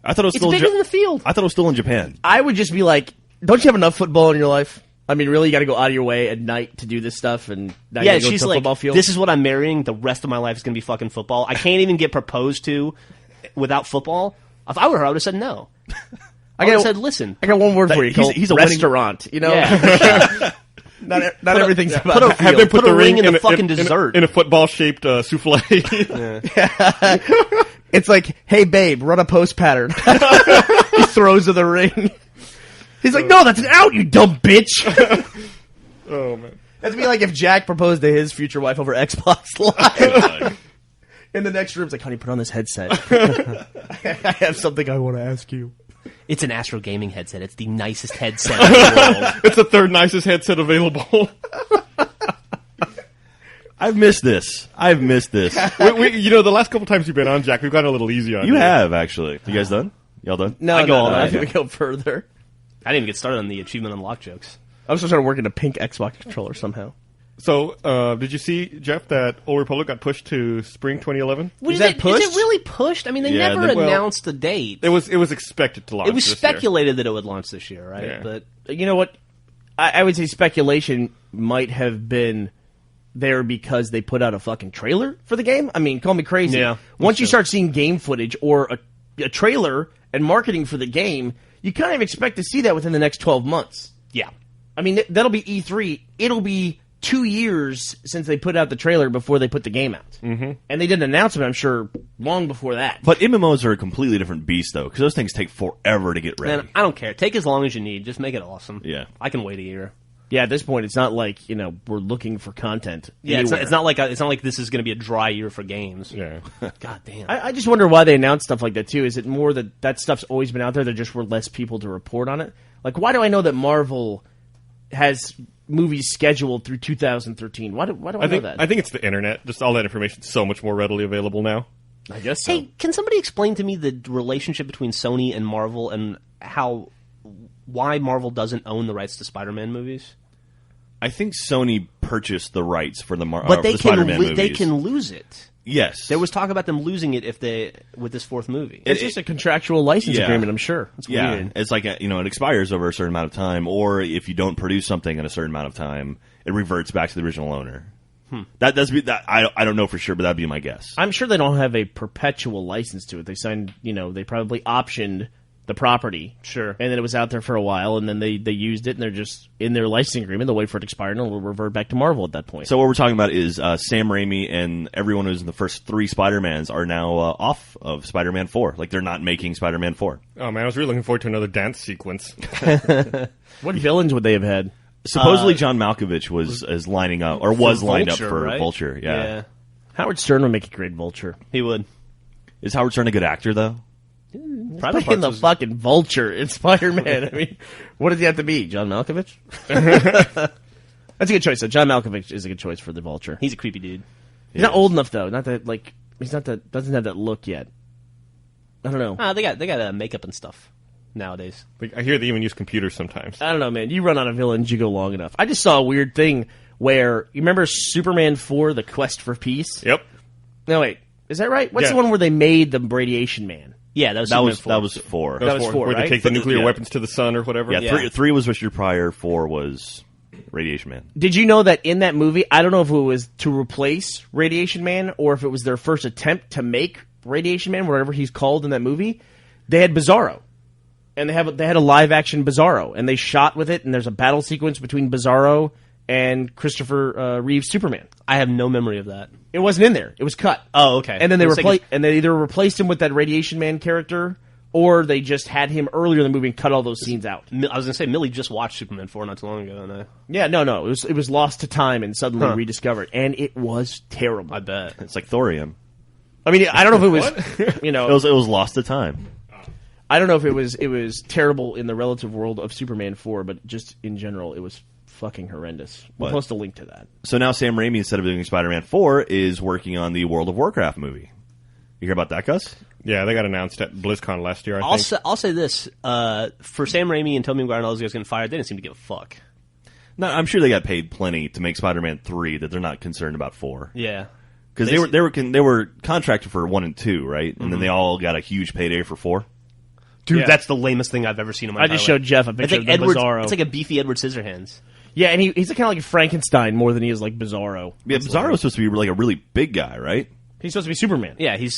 S3: I thought it was
S2: It's
S3: still
S2: bigger than the field.
S3: I thought it was still in Japan.
S4: I would just be like, don't you have enough football in your life? I mean, really, you got to go out of your way at night to do this stuff, and now you
S2: Yeah,
S4: gotta go
S2: she's
S4: to a
S2: like,
S4: football field.
S2: this is what I'm marrying. The rest of my life is going to be fucking football. I can't even get proposed to without football. If I were her, I would have said no. I would have said, listen.
S4: I got one word for you.
S3: He's a winning-
S4: restaurant.
S2: Yeah.
S4: Not everything's about
S2: put a-
S4: the
S1: Have
S4: field.
S1: them put
S2: Put
S1: the
S2: a ring in the
S1: in a-
S2: fucking
S1: in a-
S2: dessert.
S1: in a football-shaped souffle.
S4: It's like, hey, babe, run a post pattern. He throws to the ring. He's like, no, that's an out, you dumb bitch.
S1: Oh man.
S4: That'd be like if Jack proposed to his future wife over Xbox Live. In the next room, it's like, honey, put on this headset. I have something I want to ask you.
S2: It's an Astro Gaming headset. It's the nicest headset in the world.
S1: It's the third nicest headset available.
S3: I've missed this.
S1: The last couple times you've been on, Jack, we've gotten a little easy on
S3: You
S1: you.
S3: have, actually. You guys done? Y'all done?
S4: No,
S2: I go all
S4: I
S2: night.
S4: think we go further.
S2: I didn't even get started on the achievement unlock jokes.
S4: I'm still trying to work in a pink Xbox controller somehow.
S1: So, did you see, Jeff, that Old Republic got pushed to spring 2011?
S4: Is that pushed?
S2: Is it really pushed? I mean, they
S3: Yeah,
S2: never
S3: well,
S2: announced the date.
S1: It was expected to launch.
S2: It was
S1: this
S2: speculated that it would launch this year, right?
S1: Yeah.
S2: But
S4: You know what? I would say speculation might have been there because they put out a fucking trailer for the game. I mean, call me crazy.
S2: Yeah,
S4: Once you start seeing game footage or a trailer and marketing for the game, you kind of expect to see that within the next 12 months.
S2: yeah.
S4: I mean, that'll be E3. It'll be 2 years since they put out the trailer before they put the game out. Mm-hmm. And they did an announcement, I'm sure, long before that.
S3: But MMOs are a completely different beast, though, because those things take forever to get ready.
S2: Man, I don't care. Take as long as you need. Just make it awesome.
S3: Yeah.
S2: I can wait a year.
S4: Yeah, at this point, it's not like, we're looking for content.
S2: Yeah,
S4: anywhere.
S2: it's not like this is going to be a dry year for games.
S1: year. Yeah.
S2: God damn.
S4: I just wonder why they announce stuff like that, too. Is it more that stuff's always been out there, there just were less people to report on it? Like, why do I know that Marvel has movies scheduled through 2013? Why do I know that?
S1: I think it's the internet. Just all that information's so much more readily available now.
S4: I guess so.
S2: Hey, can somebody explain to me the relationship between Sony and Marvel and why Marvel doesn't own the rights to Spider-Man movies?
S3: I think Sony purchased the rights for the
S2: But they
S3: the Spider-Man movies.
S2: they can lose it.
S3: Yes.
S2: There was talk about them losing it with this fourth movie.
S4: It's just a contractual license
S3: Yeah.
S4: agreement, I'm sure. That's
S3: Yeah,
S4: weird.
S3: it's like it expires over a certain amount of time, or if you don't produce something in a certain amount of time, it reverts back to the original owner. I don't know for sure, but that'd be my guess.
S4: I'm sure they don't have a perpetual license to it. They signed, they probably optioned the property.
S2: Sure.
S4: And then it was out there for a while, and then they used it, and they're just in their licensing agreement. They'll wait for it to expire, and it'll revert back to Marvel at that point.
S3: So what we're talking about is Sam Raimi and everyone who's in the first 3 Spider-Mans are now off of Spider-Man 4. Like, they're not making Spider-Man 4.
S1: Oh man, I was really looking forward to another dance sequence.
S4: What villains would they have had?
S3: Supposedly John Malkovich was lined up
S2: Vulture,
S3: for
S2: right?
S3: Vulture. Yeah.
S4: Howard Stern would make a great Vulture.
S2: He would.
S3: Is Howard Stern a good actor, though?
S2: Private
S4: Playing the
S2: Parts was-
S4: fucking Vulture in Spider-Man. I mean, what does he have to be? John Malkovich? That's a good choice, though. John Malkovich is a good choice for the Vulture.
S2: He's a creepy dude.
S4: He's not old enough, though. Not that, doesn't have that look yet. I don't know.
S2: They got makeup and stuff nowadays.
S1: Like, I hear they even use computers sometimes.
S4: I don't know, man. You run out of villains, you go long enough. I just saw a weird thing where, you remember Superman 4, The Quest for Peace?
S1: Yep.
S4: No, wait. Is that right? What's
S1: Yeah.
S4: the one where they made the Radiation Man?
S2: Yeah, that was
S3: That was
S2: Superman 4.
S3: 4.
S4: That was 4,
S1: where
S4: right?
S1: they take the nuclear
S3: Yeah.
S1: weapons to the sun or whatever.
S3: Yeah,
S2: Yeah.
S3: 3 was Richard Pryor, 4 was Radiation Man.
S4: Did you know that in that movie, I don't know if it was to replace Radiation Man or if it was their first attempt to make Radiation Man, whatever he's called in that movie, they had Bizarro. And they had a live action Bizarro, and they shot with it, and there's a battle sequence between Bizarro and Christopher Reeve's Superman.
S2: I have no memory of that.
S4: It wasn't in there; it was cut.
S2: Oh, okay.
S4: And then they
S2: I was thinking-
S4: either replaced him with that Radiation Man character, or they just had him earlier in the movie and cut all those scenes out.
S2: I was going to say, Millie just watched Superman 4 not too long ago, and I
S4: Yeah, it was lost to time and suddenly rediscovered, and it was terrible.
S2: bet.
S3: It's like Thorium.
S4: I mean, I don't know if it was,
S3: It was lost to time.
S4: I don't know if it was terrible in the relative world of Superman 4, but just in general, it was fucking horrendous. We'll
S3: What?
S4: post a link to that.
S3: So now Sam Raimi, instead of doing Spider-Man 4, is working on the World of Warcraft movie. You hear about that, Gus?
S1: Yeah, they got announced at BlizzCon last year, I
S2: I'll
S1: think.
S2: I'll say this: for Sam Raimi and Tobey Maguire and all those guys getting fired, they didn't seem to give a fuck.
S3: No, I'm sure they got paid plenty to make Spider-Man 3 that they're not concerned about 4.
S2: Yeah,
S3: Because they were contracted for 1 and 2, right? And then they all got a huge payday for 4.
S2: dude,
S4: Yeah.
S2: that's the lamest thing I've ever seen in my
S4: I
S2: entire
S4: just
S2: life.
S4: showed Jeff a
S2: It's
S4: picture
S2: like
S4: of the
S2: Edward.
S4: Bizarro.
S2: It's like a beefy Edward Scissorhands.
S4: Yeah, and he's kind of like Frankenstein more than he is like Bizarro.
S3: Yeah, Bizarro's supposed to be like a really big guy, right?
S4: He's supposed to be Superman.
S2: Yeah, he's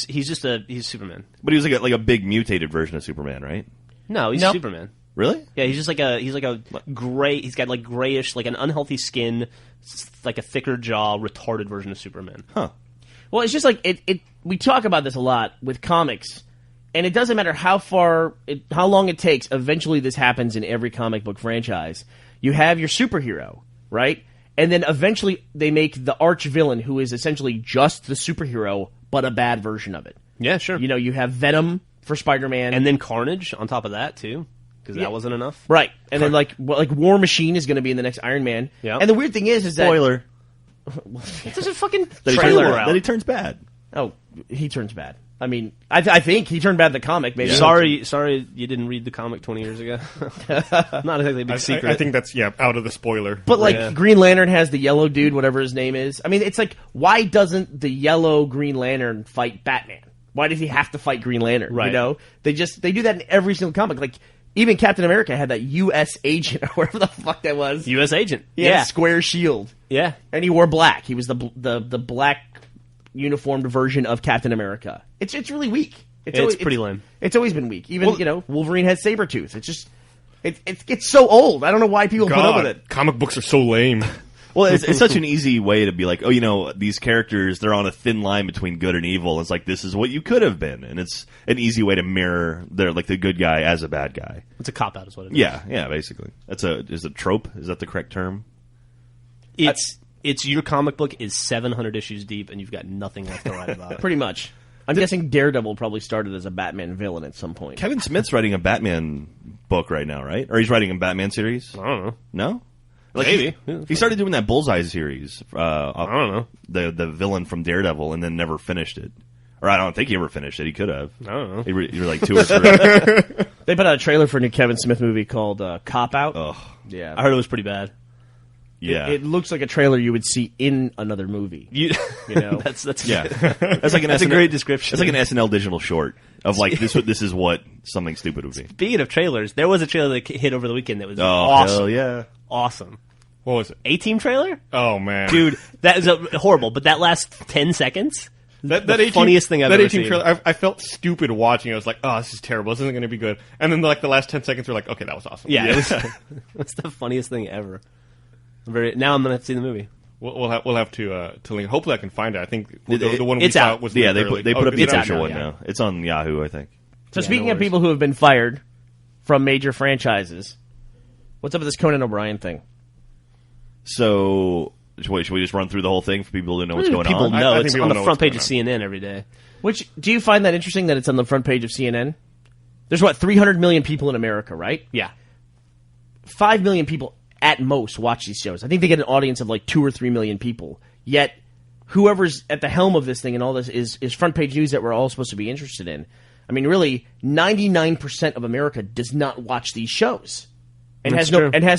S2: Superman.
S3: But he was like a big mutated version of Superman, right?
S2: No, he's
S4: Nope.
S2: Superman.
S3: Really?
S2: Yeah, he's like a gray. He's got like grayish, like an unhealthy skin, like a thicker jaw, retarded version of Superman.
S3: Huh.
S4: Well, it's just like it. We talk about this a lot with comics, and it doesn't matter how long it takes. Eventually, this happens in every comic book franchise. You have your superhero, right? And then eventually, they make the arch villain, who is essentially just the superhero, but a bad version of it.
S2: Yeah, sure.
S4: You have Venom for Spider-Man,
S2: And then Carnage on top of that too, because
S4: Yeah.
S2: that wasn't enough.
S4: right? And then like War Machine is going to be in the next Iron Man.
S2: Yeah.
S4: And the weird thing is that
S3: Spoiler.
S2: There's a fucking
S3: That he,
S2: trailer
S3: turns,
S2: out.
S3: that he turns bad.
S4: oh, he turns bad. I mean, I think he turned bad in the comic. Maybe.
S2: Sorry you didn't read the comic 20 years ago. Not exactly a big secret.
S1: I think that's out of the spoiler.
S4: But Green Lantern has the yellow dude, whatever his name is. I mean, it's like, why doesn't the yellow Green Lantern fight Batman? Why does he have to fight Green Lantern?
S2: Right.
S4: You know, they do that in every single comic. Like even Captain America had that U.S. agent or whatever the fuck that was.
S2: U.S. agent.
S4: Yeah, square shield.
S2: Yeah,
S4: and he wore black. He was the black uniformed version of Captain America. It's really weak.
S2: It's pretty lame.
S4: It's always been weak. Even Wolverine has Sabretooth. It's just it's so old. I don't know why people put up with it.
S1: Comic books are so lame.
S3: Well, it's such an easy way to be like, these characters, they're on a thin line between good and evil. It's like, this is what you could have been. And it's an easy way to mirror the good guy as a bad guy.
S2: It's a cop-out is what it is.
S3: Yeah, basically. Is it trope? Is that the correct term?
S2: It's your comic book is 700 issues deep, and you've got nothing left to write about it.
S4: Pretty much. I'm guessing Daredevil probably started as a Batman villain at some point.
S3: Kevin Smith's writing a Batman book right now, right? Or he's writing a Batman series?
S2: I don't know.
S3: No?
S2: Maybe.
S3: He started doing that Bullseye series.
S2: I don't know.
S3: The villain from Daredevil, and then never finished it. Or I don't think he ever finished it. He could have.
S2: I don't know.
S3: He were like 2 or 3.
S4: They put out a trailer for a new Kevin Smith movie called Cop Out.
S3: Ugh.
S4: Yeah.
S2: I heard it was pretty bad.
S3: Yeah.
S4: It looks like a trailer you would see in another movie. You know?
S2: That's
S3: yeah. That's like
S2: a great description.
S3: It's like an SNL digital short of like this is what something stupid would be.
S2: Speaking of trailers, there was a trailer that hit over the weekend that was
S3: awesome. Hell yeah.
S2: Awesome.
S1: What was it?
S2: A-Team trailer?
S1: Oh man,
S2: dude, that is horrible. But that last 10 seconds,
S1: that
S2: funniest thing I've ever seen.
S1: Trailer, I felt stupid watching. I was like, oh, this is terrible. This isn't going to be good. And then the last 10 seconds, we're like, okay, that was awesome.
S2: Yeah, it's the funniest thing ever. Now I'm gonna have to see the movie.
S1: We'll have to link. Hopefully, I can find it. I think the one we
S2: it's
S1: saw
S2: out.
S1: was
S3: they put up the official one
S2: now.
S3: now. It's on Yahoo, I think.
S4: So speaking of people who have been fired from major franchises, what's up with this Conan O'Brien thing?
S3: So, should we just run through the whole thing for people to know what's going
S2: people
S3: on?
S2: know
S1: I
S2: it's
S1: think
S2: on
S1: people
S2: the
S1: know
S2: front page of
S1: what's
S2: CNN every day.
S4: Do you find that interesting that it's on the front page of CNN? There's 300 million people in America, right?
S2: Yeah.
S4: 5 million people at most watch these shows. I think they get an audience of 2 or 3 million people. Yet, whoever's at the helm of this thing and all this is front page news that we're all supposed to be interested in. I mean, really, 99% of America does not watch these shows and has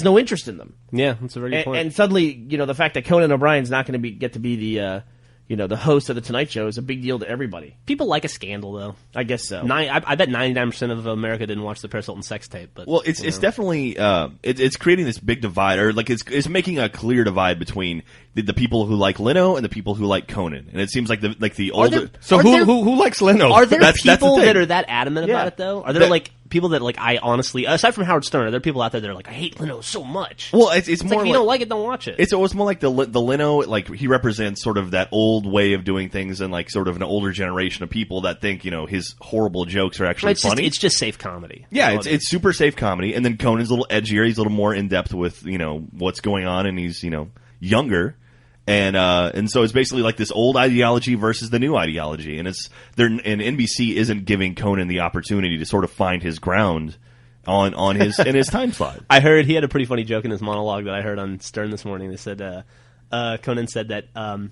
S4: no interest in them.
S2: Yeah, that's a very good point.
S4: And suddenly, the fact that Conan O'Brien's not going to get to be the the host of the Tonight Show is a big deal to everybody.
S2: People like a scandal, though.
S4: I guess so.
S2: I bet 99% of America didn't watch the Paris Hilton sex tape. But
S3: it's definitely it's creating this big divide, or it's making a clear divide between the people who like Leno and the people who like Conan, and it seems like the older.
S1: Who likes Leno?
S2: Are there
S3: that's
S2: people
S3: the
S2: that are that adamant about it though? Are there people that I honestly, aside from Howard Stern, are there people out there that are like, I hate Leno so much?
S3: Well, it's more
S2: like if you don't like it, don't watch it.
S3: It's almost more like the Leno, he represents sort of that old way of doing things, and sort of an older generation of people that think his horrible jokes are actually funny.
S2: It's just safe comedy.
S3: Yeah, it's super safe comedy, and then Conan's a little edgier. He's a little more in depth with what's going on, and he's younger. And so it's basically like this old ideology versus the new ideology, and NBC isn't giving Conan the opportunity to sort of find his ground on his in his time slot.
S2: I heard he had a pretty funny joke in his monologue that I heard on Stern this morning. They said Conan said that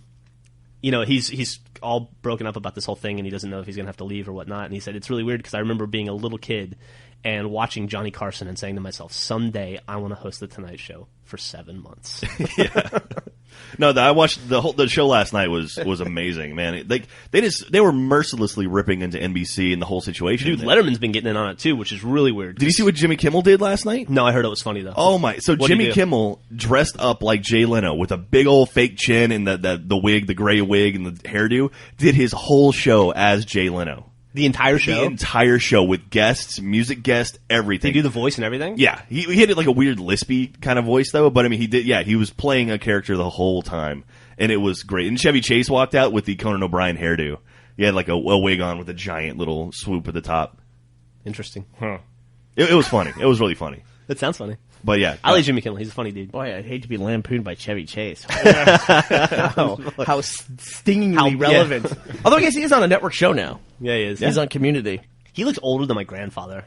S2: he's all broken up about this whole thing, and he doesn't know if he's going to have to leave or whatnot. And he said it's really weird because I remember being a little kid and watching Johnny Carson and saying to myself, someday I want to host the Tonight Show for 7 months.
S3: Yeah. No, I watched the show last night was amazing, man. They were mercilessly ripping into NBC and the whole situation.
S2: Dude, Letterman's been getting in on it too, which is really weird.
S3: Did you see what Jimmy Kimmel did last night?
S2: No, I heard it was funny though.
S3: Oh my! So Jimmy Kimmel dressed up like Jay Leno with a big old fake chin and the wig, the gray wig, and the hairdo. Did his whole show as Jay Leno.
S2: The entire show?
S3: The entire show with guests, music guests, everything.
S2: Did he do the voice and everything?
S3: Yeah. He had like a weird lispy kind of voice though, but I mean he was playing a character the whole time, and it was great. And Chevy Chase walked out with the Conan O'Brien hairdo. He had like a wig on with a giant little swoop at the top.
S2: Interesting.
S1: Huh.
S3: It was funny. It was really funny.
S2: That sounds funny.
S3: But yeah.
S2: I like Jimmy Kimmel. He's a funny dude.
S4: Boy, I'd hate to be lampooned by Chevy Chase. how stingingly relevant. Yeah. Although I guess he is on a network show now.
S2: Yeah, he is.
S4: He's on Community.
S2: He looks older than my grandfather.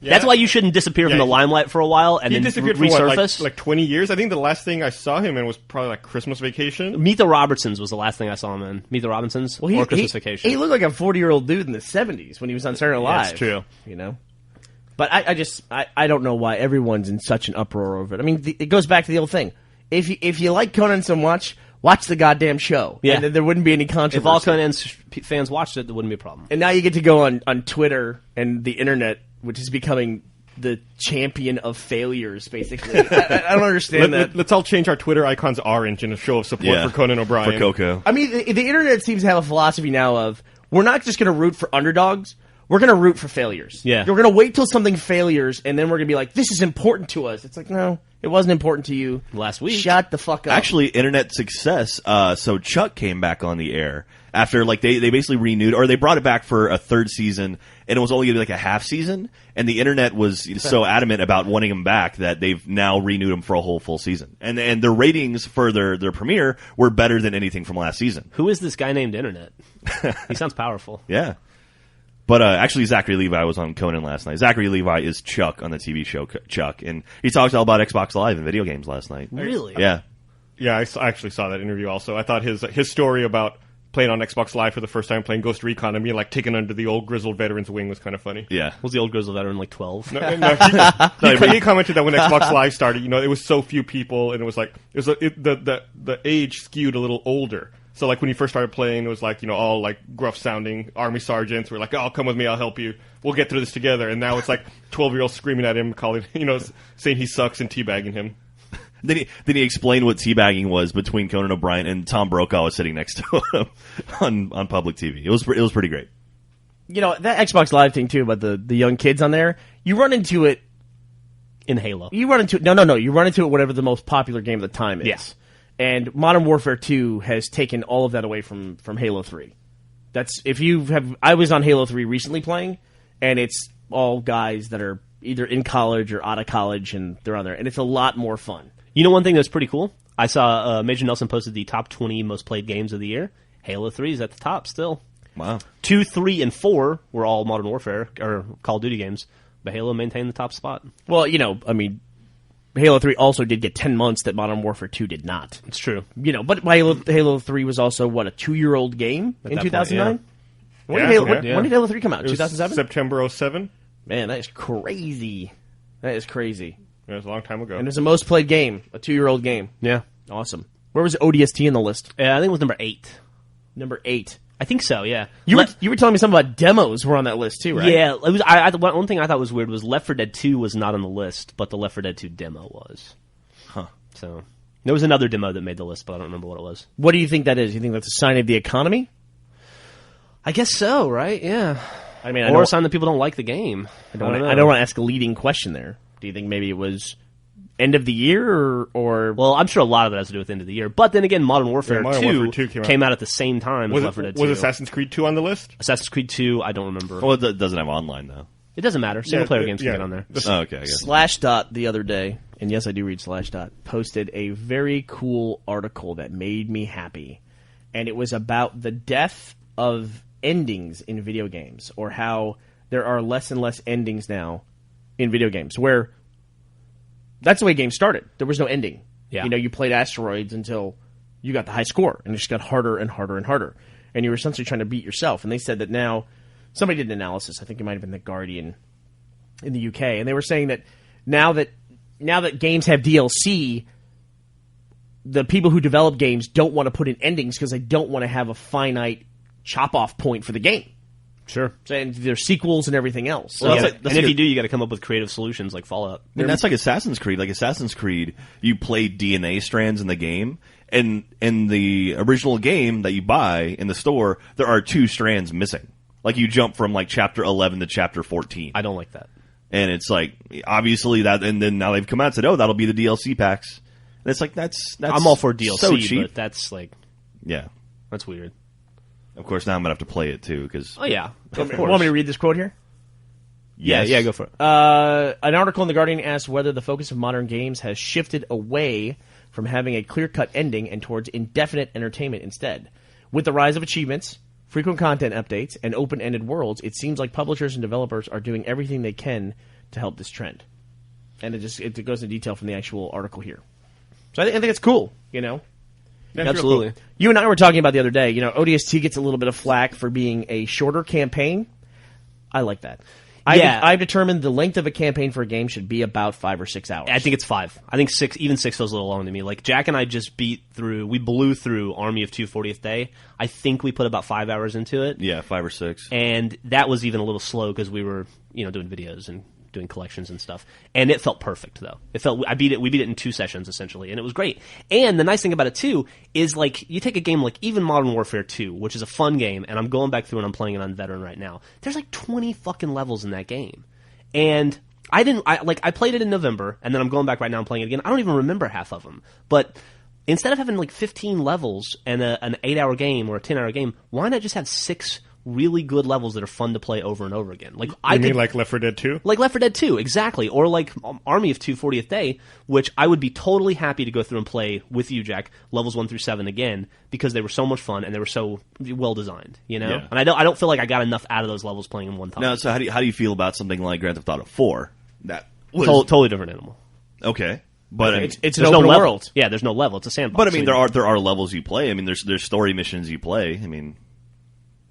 S2: That's why you shouldn't disappear from the limelight for a while and
S1: he
S2: then
S1: disappeared
S2: resurface.
S1: for like 20 years. I think the last thing I saw him in was probably like Christmas Vacation.
S2: Meet the Robertsons was the last thing I saw him in. Meet the Robinsons or Christmas Vacation.
S4: He looked like a 40-year-old dude in the 70s when he was on Saturday Night Live.
S2: That's true.
S4: You know? But I don't know why everyone's in such an uproar over it. I mean, it goes back to the old thing. If you like Conan so much, watch the goddamn show.
S2: Yeah.
S4: And then there wouldn't be any controversy.
S2: If all Conan fans watched it, there wouldn't be a problem.
S4: And now you get to go on Twitter and the internet, which is becoming the champion of failures, basically. I don't understand that.
S1: Let's all change our Twitter icons orange in a show of support for Conan O'Brien.
S3: For Coco.
S4: I mean, the internet seems to have a philosophy now of, we're not just going to root for underdogs, we're going to root for failures.
S2: Yeah.
S4: We're going to wait till something failures, and then we're going to be like, this is important to us. It's like, no, it wasn't important to you.
S2: Last week.
S4: Shut the fuck up.
S3: Actually, internet success. So Chuck came back on the air after like they basically renewed, or they brought it back for a third season, and it was only going to be like a half season. And the internet was so adamant about wanting him back that they've now renewed him for a whole full season. And their ratings for their premiere were better than anything from last season.
S2: Who is this guy named Internet? He sounds powerful.
S3: Yeah. But actually, Zachary Levi was on Conan last night. Zachary Levi is Chuck on the TV show Chuck, and he talked all about Xbox Live and video games last night.
S2: Really?
S3: Yeah.
S1: Yeah, I actually saw that interview also. I thought his story about playing on Xbox Live for the first time, playing Ghost Recon, and being like taken under the old grizzled veteran's wing was kind of funny.
S3: Yeah.
S2: Was the old grizzled veteran like 12?
S1: No, he commented that when Xbox Live started, it was so few people, and it was like the age skewed a little older. So like when he first started playing, it was like all like gruff sounding army sergeants were like, "Oh, come with me, I'll help you. We'll get through this together." And now it's like 12-year-olds screaming at him, calling saying he sucks and teabagging him.
S3: Then he explained what teabagging was between Conan O'Brien and Tom Brokaw was sitting next to him on public TV. It was pretty great.
S4: That Xbox Live thing too about the young kids on there. You run into it
S2: In Halo.
S4: You run into it. No. You run into it whatever the most popular game of the time is.
S2: Yes.
S4: And Modern Warfare 2 has taken all of that away from Halo 3. I was on Halo 3 recently playing, and it's all guys that are either in college or out of college, and they're on there, and it's a lot more fun.
S2: You know one thing that's pretty cool? I saw Major Nelson posted the top 20 most played games of the year. Halo 3 is at the top still.
S3: Wow.
S2: 2, 3, and 4 were all Modern Warfare, or Call of Duty games, but Halo maintained the top spot.
S4: Well, Halo 3 also did get 10 months that Modern Warfare 2 did not.
S2: It's true.
S4: But Halo 3 was also, a 2-year-old game in 2009? When did Halo 3 come out? 2007?
S1: September 2007.
S4: Man, that is crazy. That is crazy.
S1: It was a long time ago.
S4: And it was the most played game, a 2-year-old game.
S2: Yeah.
S4: Awesome. Where was ODST in the list?
S2: I think it was number 8.
S4: Number 8.
S2: I think so, yeah.
S4: You were telling me something about demos were on that list too, right?
S2: Yeah, it was. One thing I thought was weird was Left 4 Dead 2 was not on the list, but the Left 4 Dead 2 demo was.
S3: Huh.
S2: So there was another demo that made the list, but I don't remember what it was.
S4: What do you think that is? You think that's a sign of the economy?
S2: I guess so, right? Yeah.
S4: I mean,
S2: or a sign that people don't like the game. I don't
S4: want to ask a leading question there. Do you think maybe it was end of the year or?
S2: Well, I'm sure a lot of it has to do with end of the year. But then again, Modern Warfare,
S1: Modern
S2: 2,
S1: Warfare 2
S2: came out at the same time as Left 4 Dead 2.
S1: Was Assassin's Creed 2 on the list?
S2: Assassin's Creed 2, I don't remember.
S3: Well, it doesn't have online though.
S2: It doesn't matter. Single-player games can get on there.
S3: Oh, okay, I guess.
S4: Slashdot the other day, and yes, I do read Slashdot, posted a very cool article that made me happy. And it was about the death of endings in video games, or how there are less and less endings now in video games, where that's the way games started. There was no ending.
S2: Yeah.
S4: You played Asteroids until you got the high score, and it just got harder and harder and harder. And you were essentially trying to beat yourself. And they said that now, somebody did an analysis, I think it might have been The Guardian in the UK, and they were saying that now that games have DLC, the people who develop games don't want to put in endings because they don't want to have a finite chop-off point for the game.
S2: Sure.
S4: And there's sequels and everything else. So,
S3: Well,
S2: And if you do, you got to come up with creative solutions like Fallout.
S3: And that's like Assassin's Creed. Like Assassin's Creed, you play DNA strands in the game, and in the original game that you buy in the store, there are 2 strands missing. Like you jump from like chapter 11 to chapter 14.
S2: I don't like that.
S3: And it's like, obviously that, and then now they've come out and said, oh, that'll be the DLC packs. And it's like, that's
S2: I'm all for DLC,
S3: so cheap.
S2: but that's like,
S3: Yeah.
S2: that's weird.
S3: Of course, now I'm going to have to play it too, because...
S2: Oh, yeah.
S4: Want me to read this quote here?
S2: Yeah, go for it.
S4: An article in The Guardian asks whether the focus of modern games has shifted away from having a clear-cut ending and towards indefinite entertainment instead. With the rise of achievements, frequent content updates, and open-ended worlds, it seems like publishers and developers are doing everything they can to help this trend. And it goes into detail from the actual article here. So I think it's cool, you know?
S1: That's
S2: Absolutely.
S1: real cool.
S4: You and I were talking about the other day, you know, ODST gets a little bit of flack for being a shorter campaign. I like that. I've determined the length of a campaign for a game should be about 5 or 6 hours.
S2: I think it's 5. I think 6, even 6 feels a little long to me. Like, Jack and I just we blew through Army of Two 40th Day. I think we put about 5 hours into it.
S3: Yeah, 5 or 6.
S2: And that was even a little slow because we were, doing videos and doing collections and stuff. And it felt perfect, though. We beat it in 2 sessions, essentially, and it was great. And the nice thing about it, too, is, like, you take a game like even Modern Warfare 2, which is a fun game, and I'm going back through and I'm playing it on Veteran right now. There's, like, 20 fucking levels in that game. And I played it in November, and then I'm going back right now and playing it again. I don't even remember half of them. But instead of having, like, 15 levels and an 8-hour game or a 10-hour game, why not just have 6 really good levels that are fun to play over and over again? Like,
S1: You mean like Left 4 Dead 2?
S2: Like Left 4 Dead 2, exactly. Or like Army of Two 40th Day, which I would be totally happy to go through and play with you, Jack, levels 1 through 7 again, because they were so much fun and they were so well designed,
S3: Yeah.
S2: And I don't feel like I got enough out of those levels playing in one time.
S3: Now, so how do you feel about something like Grand Theft Auto 4? That was
S2: Totally different animal.
S3: okay, but I mean,
S4: it's an
S2: There's
S4: open
S2: no level.
S4: world.
S2: Yeah, there's no level. It's a sandbox.
S3: but I mean,
S2: So
S3: there are levels you play. I mean, there's story missions you play. I mean.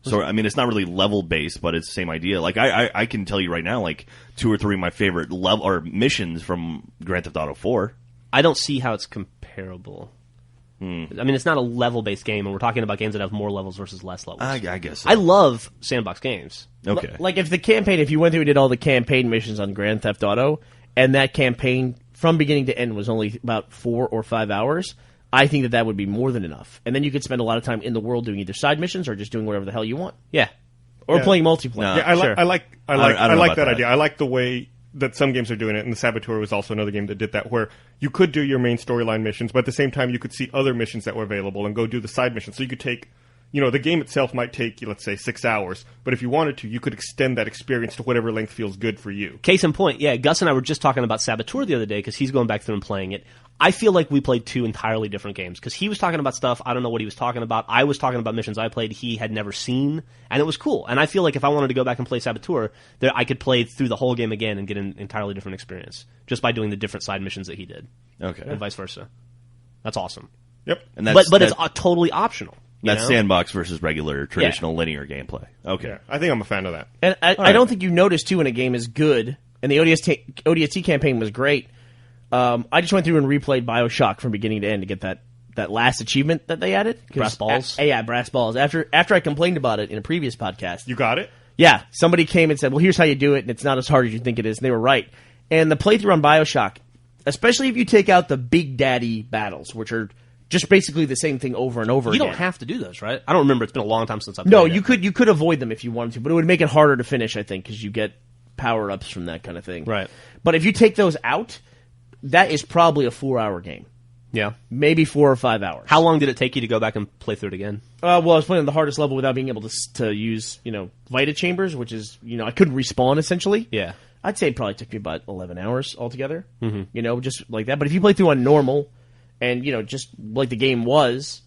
S3: So I mean, it's not really level based, but it's the same idea. Like I can tell you right now, like 2 or 3 of my favorite level or missions from Grand Theft Auto 4.
S2: I don't see how it's comparable. I mean, it's not a level-based game, and we're talking about games that have more levels versus less levels.
S3: I guess so.
S2: I love sandbox games.
S3: Okay.
S4: Like if you went through and did all the campaign missions on Grand Theft Auto, and that campaign from beginning to end was only about 4 or 5 hours, I think that would be more than enough. And then you could spend a lot of time in the world doing either side missions or just doing whatever the hell you want,
S2: Yeah.
S4: or
S1: Yeah.
S4: playing multiplayer.
S3: No.
S1: Yeah, I
S2: Sure.
S1: like
S3: I don't know about
S1: that
S3: that.
S1: idea. I like the way that some games are doing it, and the Saboteur was also another game that did that, where you could do your main storyline missions, but at the same time you could see other missions that were available and go do the side missions. So you could take, the game itself might take, let's say, 6 hours, but if you wanted to, you could extend that experience to whatever length feels good for you.
S2: Case in point, yeah, Gus and I were just talking about Saboteur the other day because he's going back through and playing it. I feel like we played 2 entirely different games because he was talking about stuff, I don't know what he was talking about. I was talking about missions I played he had never seen, and it was cool. And I feel like if I wanted to go back and play Saboteur, I could play through the whole game again and get an entirely different experience just by doing the different side missions that he did,
S3: Okay.
S2: and vice versa. That's awesome.
S1: Yep.
S3: And
S2: But it's totally optional. you
S3: That's
S2: know?
S3: sandbox versus regular traditional linear gameplay. Okay.
S1: Yeah, I think I'm a fan of that.
S4: And I don't think you notice, too, when a game is good, and the ODST campaign was great. I just went through and replayed BioShock from beginning to end to get that last achievement that they added.
S2: Brass balls?
S4: Yeah, brass balls. After I complained about it in a previous podcast.
S1: You got it?
S4: Yeah, somebody came and said, well, here's how you do it, and it's not as hard as you think it is, and they were right. And the playthrough on BioShock, especially if you take out the Big Daddy battles, which are just basically the same thing over and over
S2: You
S4: again.
S2: don't have to do those, right? I don't remember. It's been a long time since I've
S4: No,
S2: played it.
S4: you could avoid them if you wanted to, but it would make it harder to finish, I think, because you get power-ups from that kind of thing.
S2: Right.
S4: But if you take those out, that is probably a 4-hour game.
S2: Yeah.
S4: Maybe 4 or 5 hours.
S2: How long did it take you to go back and play through it again?
S4: Well, I was playing on the hardest level without being able to use, Vita Chambers, which is, I couldn't respawn, essentially.
S2: Yeah.
S4: I'd say it probably took me about 11 hours altogether. Mm-hmm. Just like that. But if you play through on normal, and, just like the game was,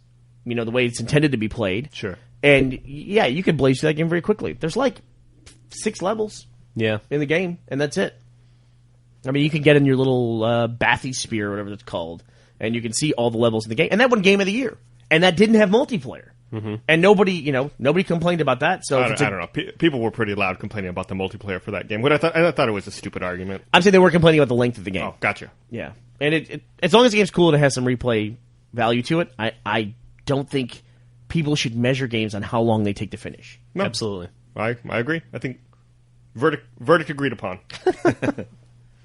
S4: the way it's intended to be played.
S2: Sure.
S4: And, yeah, you could blaze through that game very quickly. There's like 6 levels
S2: Yeah.
S4: in the game, and that's it. I mean, you can get in your little Bathy Spear, or whatever it's called, and you can see all the levels in the game. And that won Game of the Year. And that didn't have multiplayer. Mm-hmm. And nobody complained about that. So
S1: I don't know. People were pretty loud complaining about the multiplayer for that game. I thought it was a stupid argument.
S4: I'm saying they were complaining about the length of the game.
S1: Oh, gotcha.
S4: Yeah. And it as long as the game's cool and it has some replay value to it, I don't think people should measure games on how long they take to finish.
S1: No.
S2: Absolutely.
S1: I agree. I think verdict agreed upon.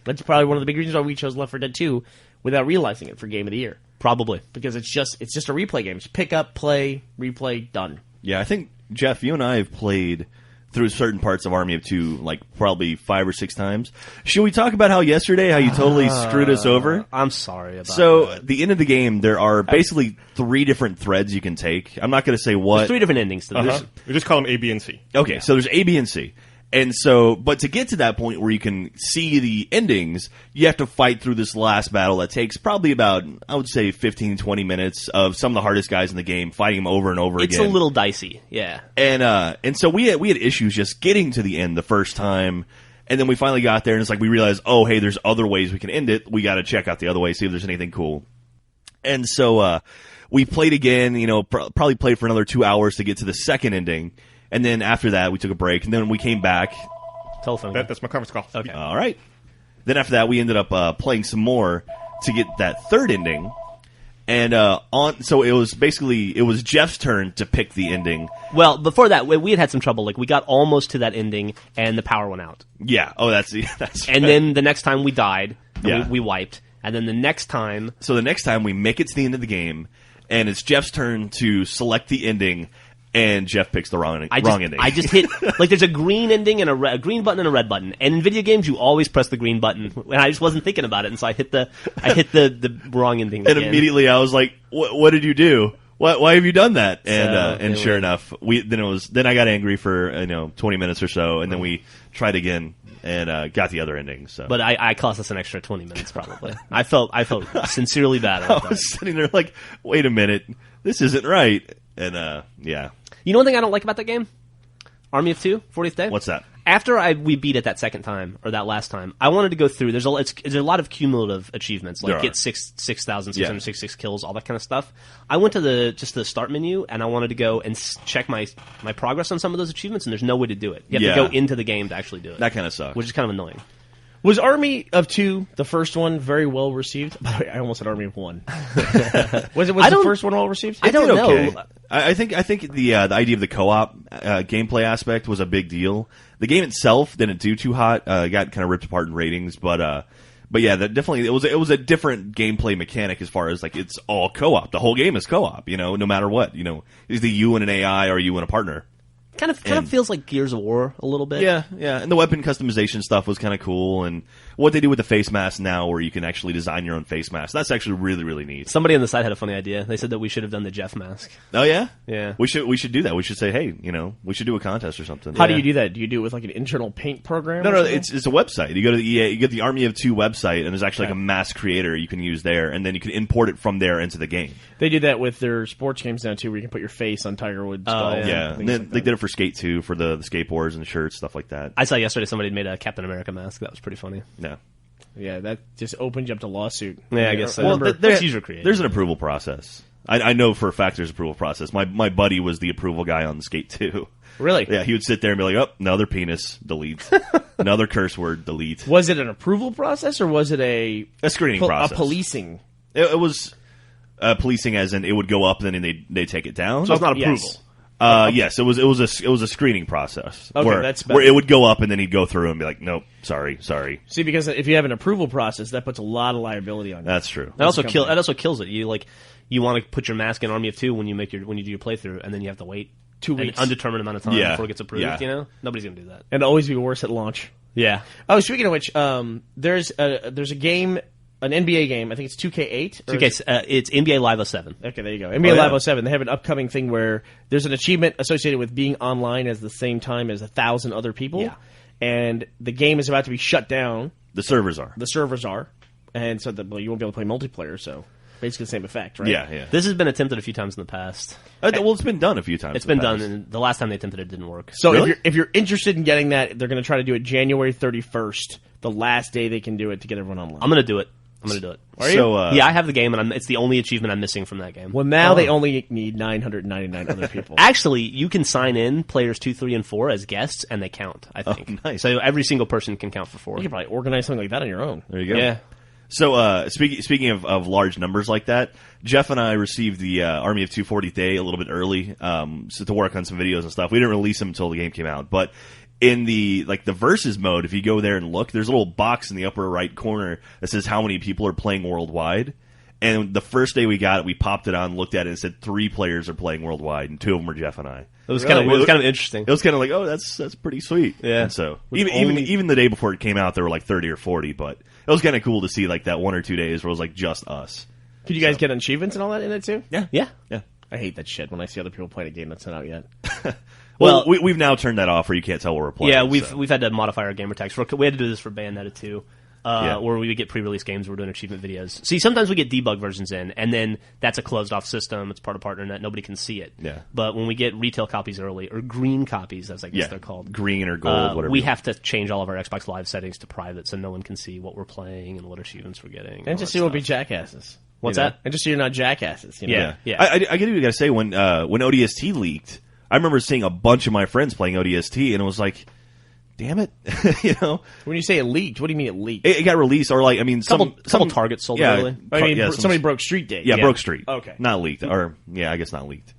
S4: That's probably one of the big reasons why we chose Left 4 Dead 2 without realizing it for Game of the Year.
S2: Probably.
S4: Because it's just a replay game. Just pick up, play, replay, done.
S3: Yeah, I think, Jeff, you and I have played through certain parts of Army of Two, like probably 5 or 6 times. Should we talk about how you totally screwed us over?
S2: I'm sorry about
S3: So,
S2: that.
S3: the end of the game, there are basically 3 different threads you can take. I'm not going to say what.
S2: There's 3 different endings to this.
S1: We just call them A, B, and C.
S3: Okay, so there's A, B, and C. And so, but to get to that point where you can see the endings, you have to fight through this last battle that takes probably about, I would say, 15, 20 minutes of some of the hardest guys in the game, fighting them over and over
S2: It's
S3: again.
S2: a little dicey, yeah.
S3: And so we had issues just getting to the end the first time. And then we finally got there, and it's like we realized, oh, hey, there's other ways we can end it. We got to check out the other way, see if there's anything cool. And so we played again, probably played for another 2 hours to get to the second ending. And then after that, we took a break, and then we came back.
S2: Telephone.
S1: That's my conference call.
S2: Okay.
S3: All right. Then after that, we ended up playing some more to get that third ending. And so it was Jeff's turn to pick the ending.
S2: Well, before that, we had some trouble. Like, we got almost to that ending, and the power went out.
S3: Yeah. Oh, that's
S2: And then the next time we died,
S3: Yeah.
S2: we wiped. And then the next time...
S3: So the next time we make it to the end of the game, and it's Jeff's turn to select the ending, and Jeff picks the wrong ending.
S2: I just hit... Like, there's a green ending and a green button and a red button. And in video games, you always press the green button. And I just wasn't thinking about it, and so I hit the wrong ending
S3: And
S2: again.
S3: immediately I was like, "What did you do? Why have you done that?" And
S2: So,
S3: sure enough, then I got angry for 20 minutes or so, and then we tried again and got the other ending. So,
S2: But I cost us an extra 20 minutes, probably. I felt sincerely bad about
S3: I
S2: that.
S3: was sitting there like, "Wait a minute, this isn't right." And yeah,
S2: You know one thing I don't like about that game? Army of Two, 40th Day?
S3: what's that?
S2: After we beat it that second time, or that last time, I wanted to go through. There's a lot of cumulative achievements, like
S3: There
S2: get
S3: are.
S2: 6,666 kills, all that kind of stuff. I went to the start menu, and I wanted to go and check my progress on some of those achievements, and there's no way to do it. You have
S3: Yeah.
S2: to go into the game to actually do it.
S3: That kind of sucks.
S2: Which is kind of annoying.
S4: Was Army of Two, the first one, very well received? By the way, I almost said Army of One. Was the first one well received?
S2: I don't
S3: did
S2: know.
S3: okay. I think the idea of the co-op gameplay aspect was a big deal. The game itself didn't do too hot. Got kind of ripped apart in ratings, but yeah, that definitely it was a different gameplay mechanic as far as like it's all co-op. The whole game is co-op. No matter what. Is the you and an AI or you and a partner?
S2: Kind of feels like Gears of War a little bit.
S3: Yeah. And the weapon customization stuff was kind of cool. And what they do with the face mask now, where you can actually design your own face mask, that's actually really, really neat.
S2: Somebody on the side had a funny idea. They said that we should have done the Jeff mask.
S3: Oh yeah,
S2: Yeah.
S3: We should do that. We should say, hey, we should do a contest or something.
S4: How do you do that? Do you do it with like an internal paint program?
S3: No,
S4: or something?
S3: it's a website. You go to the EA, you get the Army of Two website, and there's actually like a mask creator you can use there, and then you can import it from there into the game.
S4: They do that with their sports games now too, where you can put your face on Tiger Woods' skull.
S3: Yeah,
S4: and
S3: and
S4: things
S3: then
S4: like
S3: they
S4: that.
S3: did it for Skate 2 for the skateboards and the shirts, stuff like that.
S2: I saw yesterday somebody made a Captain America mask. That was pretty funny.
S3: No.
S4: Yeah, that just opened you up to lawsuit.
S2: Yeah, I guess so.
S3: Well,
S2: Remember, that's user creative.
S3: there's an approval process. I know for a fact there's an approval process. My buddy was the approval guy on Skate 2.
S4: Really?
S3: Yeah, he would sit there and be like, "Oh, another penis, delete. Another curse word, delete."
S4: Was it an approval process or was it a
S3: screening process.
S4: A policing?
S3: It was policing, as in it would go up and then they take it down.
S2: So it's not approval.
S4: Yes.
S3: Yes, it was a screening process.
S4: Okay,
S3: where,
S4: that's better.
S3: where it would go up and then he'd go through and be like, "Nope, sorry."
S4: See, because if you have an approval process, that puts a lot of liability on you.
S3: That's true.
S2: That also
S4: company.
S2: kills it. You want to put your mask in Army of Two when you do your playthrough, and then you have to wait
S4: 2
S2: an
S4: weeks.
S2: undetermined amount of time
S3: Yeah.
S2: before it gets approved.
S3: Yeah.
S2: Nobody's gonna do that.
S4: And always be worse at launch.
S2: Yeah.
S4: Oh, speaking of which, there's a game, an NBA game. I think it's 2K8. or
S2: Okay,
S4: is it-
S2: it's NBA Live 07.
S4: Okay, there you go. NBA
S3: yeah.
S4: Live 07. They have an upcoming thing where there's an achievement associated with being online at the same time as 1,000 other people.
S2: Yeah.
S4: And the game is about to be shut down.
S3: The servers are.
S4: The servers are. And so you won't be able to play multiplayer, so basically the same effect, right?
S3: Yeah.
S2: This has been attempted a few times in the past.
S3: Well, it's been done a few times.
S2: It's
S3: in
S2: been
S3: the
S2: done,
S3: past.
S2: and the last time they attempted it didn't work.
S4: So
S3: Really?
S4: if you're interested in getting that, they're going to try to do it January 31st, the last day they can do it to get everyone online.
S2: I'm gonna do it.
S4: Are you?
S3: So,
S2: Yeah, I have the game, and it's the only achievement I'm missing from that game.
S4: Well, now they only need 999 other people.
S2: Actually, you can sign in players 2, 3, and 4 as guests, and they count. I think.
S3: nice.
S2: So every single person can count for 4.
S4: You could probably organize something like that on your own.
S3: there you go.
S2: Yeah.
S3: So, speaking of large numbers like that, Jeff and I received the Army of 240th Day a little bit early, so to work on some videos and stuff. We didn't release them until the game came out, but in the versus mode, if you go there and look, there's a little box in the upper right corner that says how many people are playing worldwide. And the first day we got it, we popped it on, looked at it, and said 3 players are playing worldwide, and 2 of them were Jeff and I.
S2: It was
S3: Really?
S2: kind of interesting.
S3: It was kind of like, oh, that's pretty sweet.
S2: Yeah.
S3: And so
S2: With
S3: even the day before it came out, there were like 30 or 40, but it was kind of cool to see like that 1 or 2 days where it was like just us.
S4: Could you guys get achievements and all that in it too?
S3: Yeah.
S2: Yeah.
S3: Yeah.
S4: I hate that shit when I see other people playing a game that's not out yet.
S3: Well,
S2: Well-
S3: we've now turned that off where you can't tell what we're playing.
S2: Yeah,
S3: so.
S2: we've had to modify our gamer tags. We had to do this for Bayonetta 2. where we would get pre-release games. We're doing achievement videos. See, sometimes we get debug versions in, and then that's a closed-off system. It's part of PartnerNet. Nobody can see it.
S3: Yeah.
S2: But when we get retail copies early, or green copies, as I guess they're called,
S3: green or gold, whatever.
S2: we have to change all of our Xbox Live settings to private, so no one can see what we're playing and what achievements we're getting.
S4: And just so you won't be jackasses.
S2: What's that?
S4: And just so you're not jackasses. You know?
S2: Yeah. Yeah.
S3: I get what you got to say. When ODST leaked, I remember seeing a bunch of my friends playing ODST, and it was like, damn it, you know.
S4: When you say it leaked, what do you mean it leaked?
S3: It got released, or like, I mean,
S2: couple targets sold early.
S4: I mean, somebody broke Street Date.
S3: Yeah, broke Street.
S4: Okay.
S3: Not leaked, or I guess not leaked.